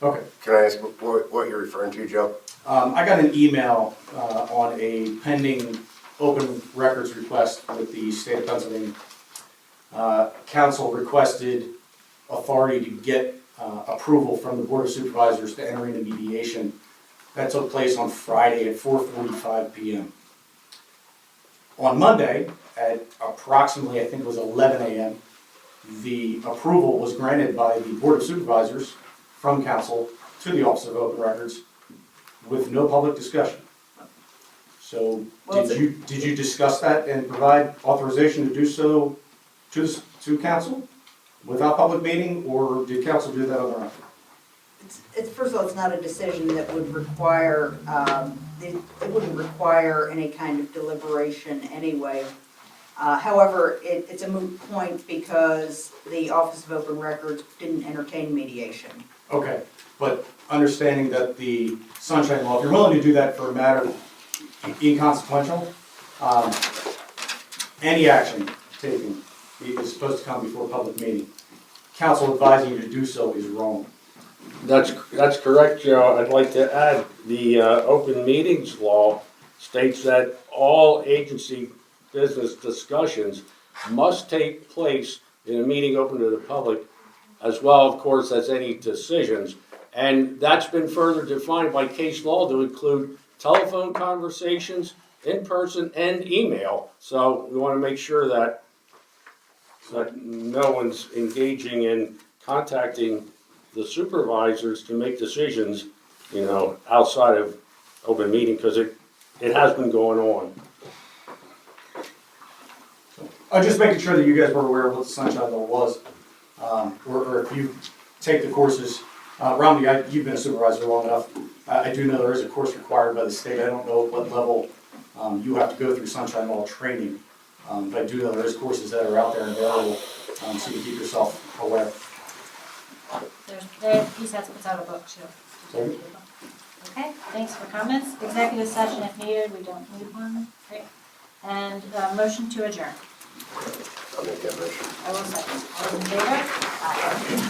[SPEAKER 7] Okay.
[SPEAKER 12] Can I ask what you're referring to, Joe?
[SPEAKER 7] I got an email on a pending open records request with the state of Pennsylvania. Council requested authority to get approval from the Board of Supervisors to enter into mediation. That took place on Friday at 4:45 PM. On Monday, at approximately, I think it was 11 AM, the approval was granted by the Board of Supervisors from Council to the Office of Open Records with no public discussion. So, did you discuss that and provide authorization to do so to Council without public meeting, or did Council do that on their own?
[SPEAKER 6] First of all, it's not a decision that would require, it wouldn't require any kind of deliberation anyway. However, it's a moot point because the Office of Open Records didn't entertain mediation.
[SPEAKER 7] Okay, but understanding that the sunshine law, if you're willing to do that for a matter inconsequential, any action taken is supposed to come before a public meeting. Council advising you to do so is wrong.
[SPEAKER 8] That's correct, Joe. I'd like to add, the open meetings law states that all agency business discussions must take place in a meeting open to the public, as well, of course, as any decisions. And that's been further defined by case law to include telephone conversations, in person, and email. So we want to make sure that no one's engaging in contacting the supervisors to make decisions, outside of open meeting, because it has been going on.
[SPEAKER 7] I'm just making sure that you guys were aware of what the sunshine law was, or if you take the courses. Romney, you've been a supervisor long enough. I do know there is a course required by the state. I don't know at what level you have to go through sunshine law training, but I do know there is courses that are out there and available, so you can keep yourself aware.
[SPEAKER 1] PSATS puts out a book too. Okay, thanks for comments. Executive session if needed, we don't need one. Great. And motion to adjourn.
[SPEAKER 12] I'll make that motion.
[SPEAKER 1] I will second. All those in favor? Aye.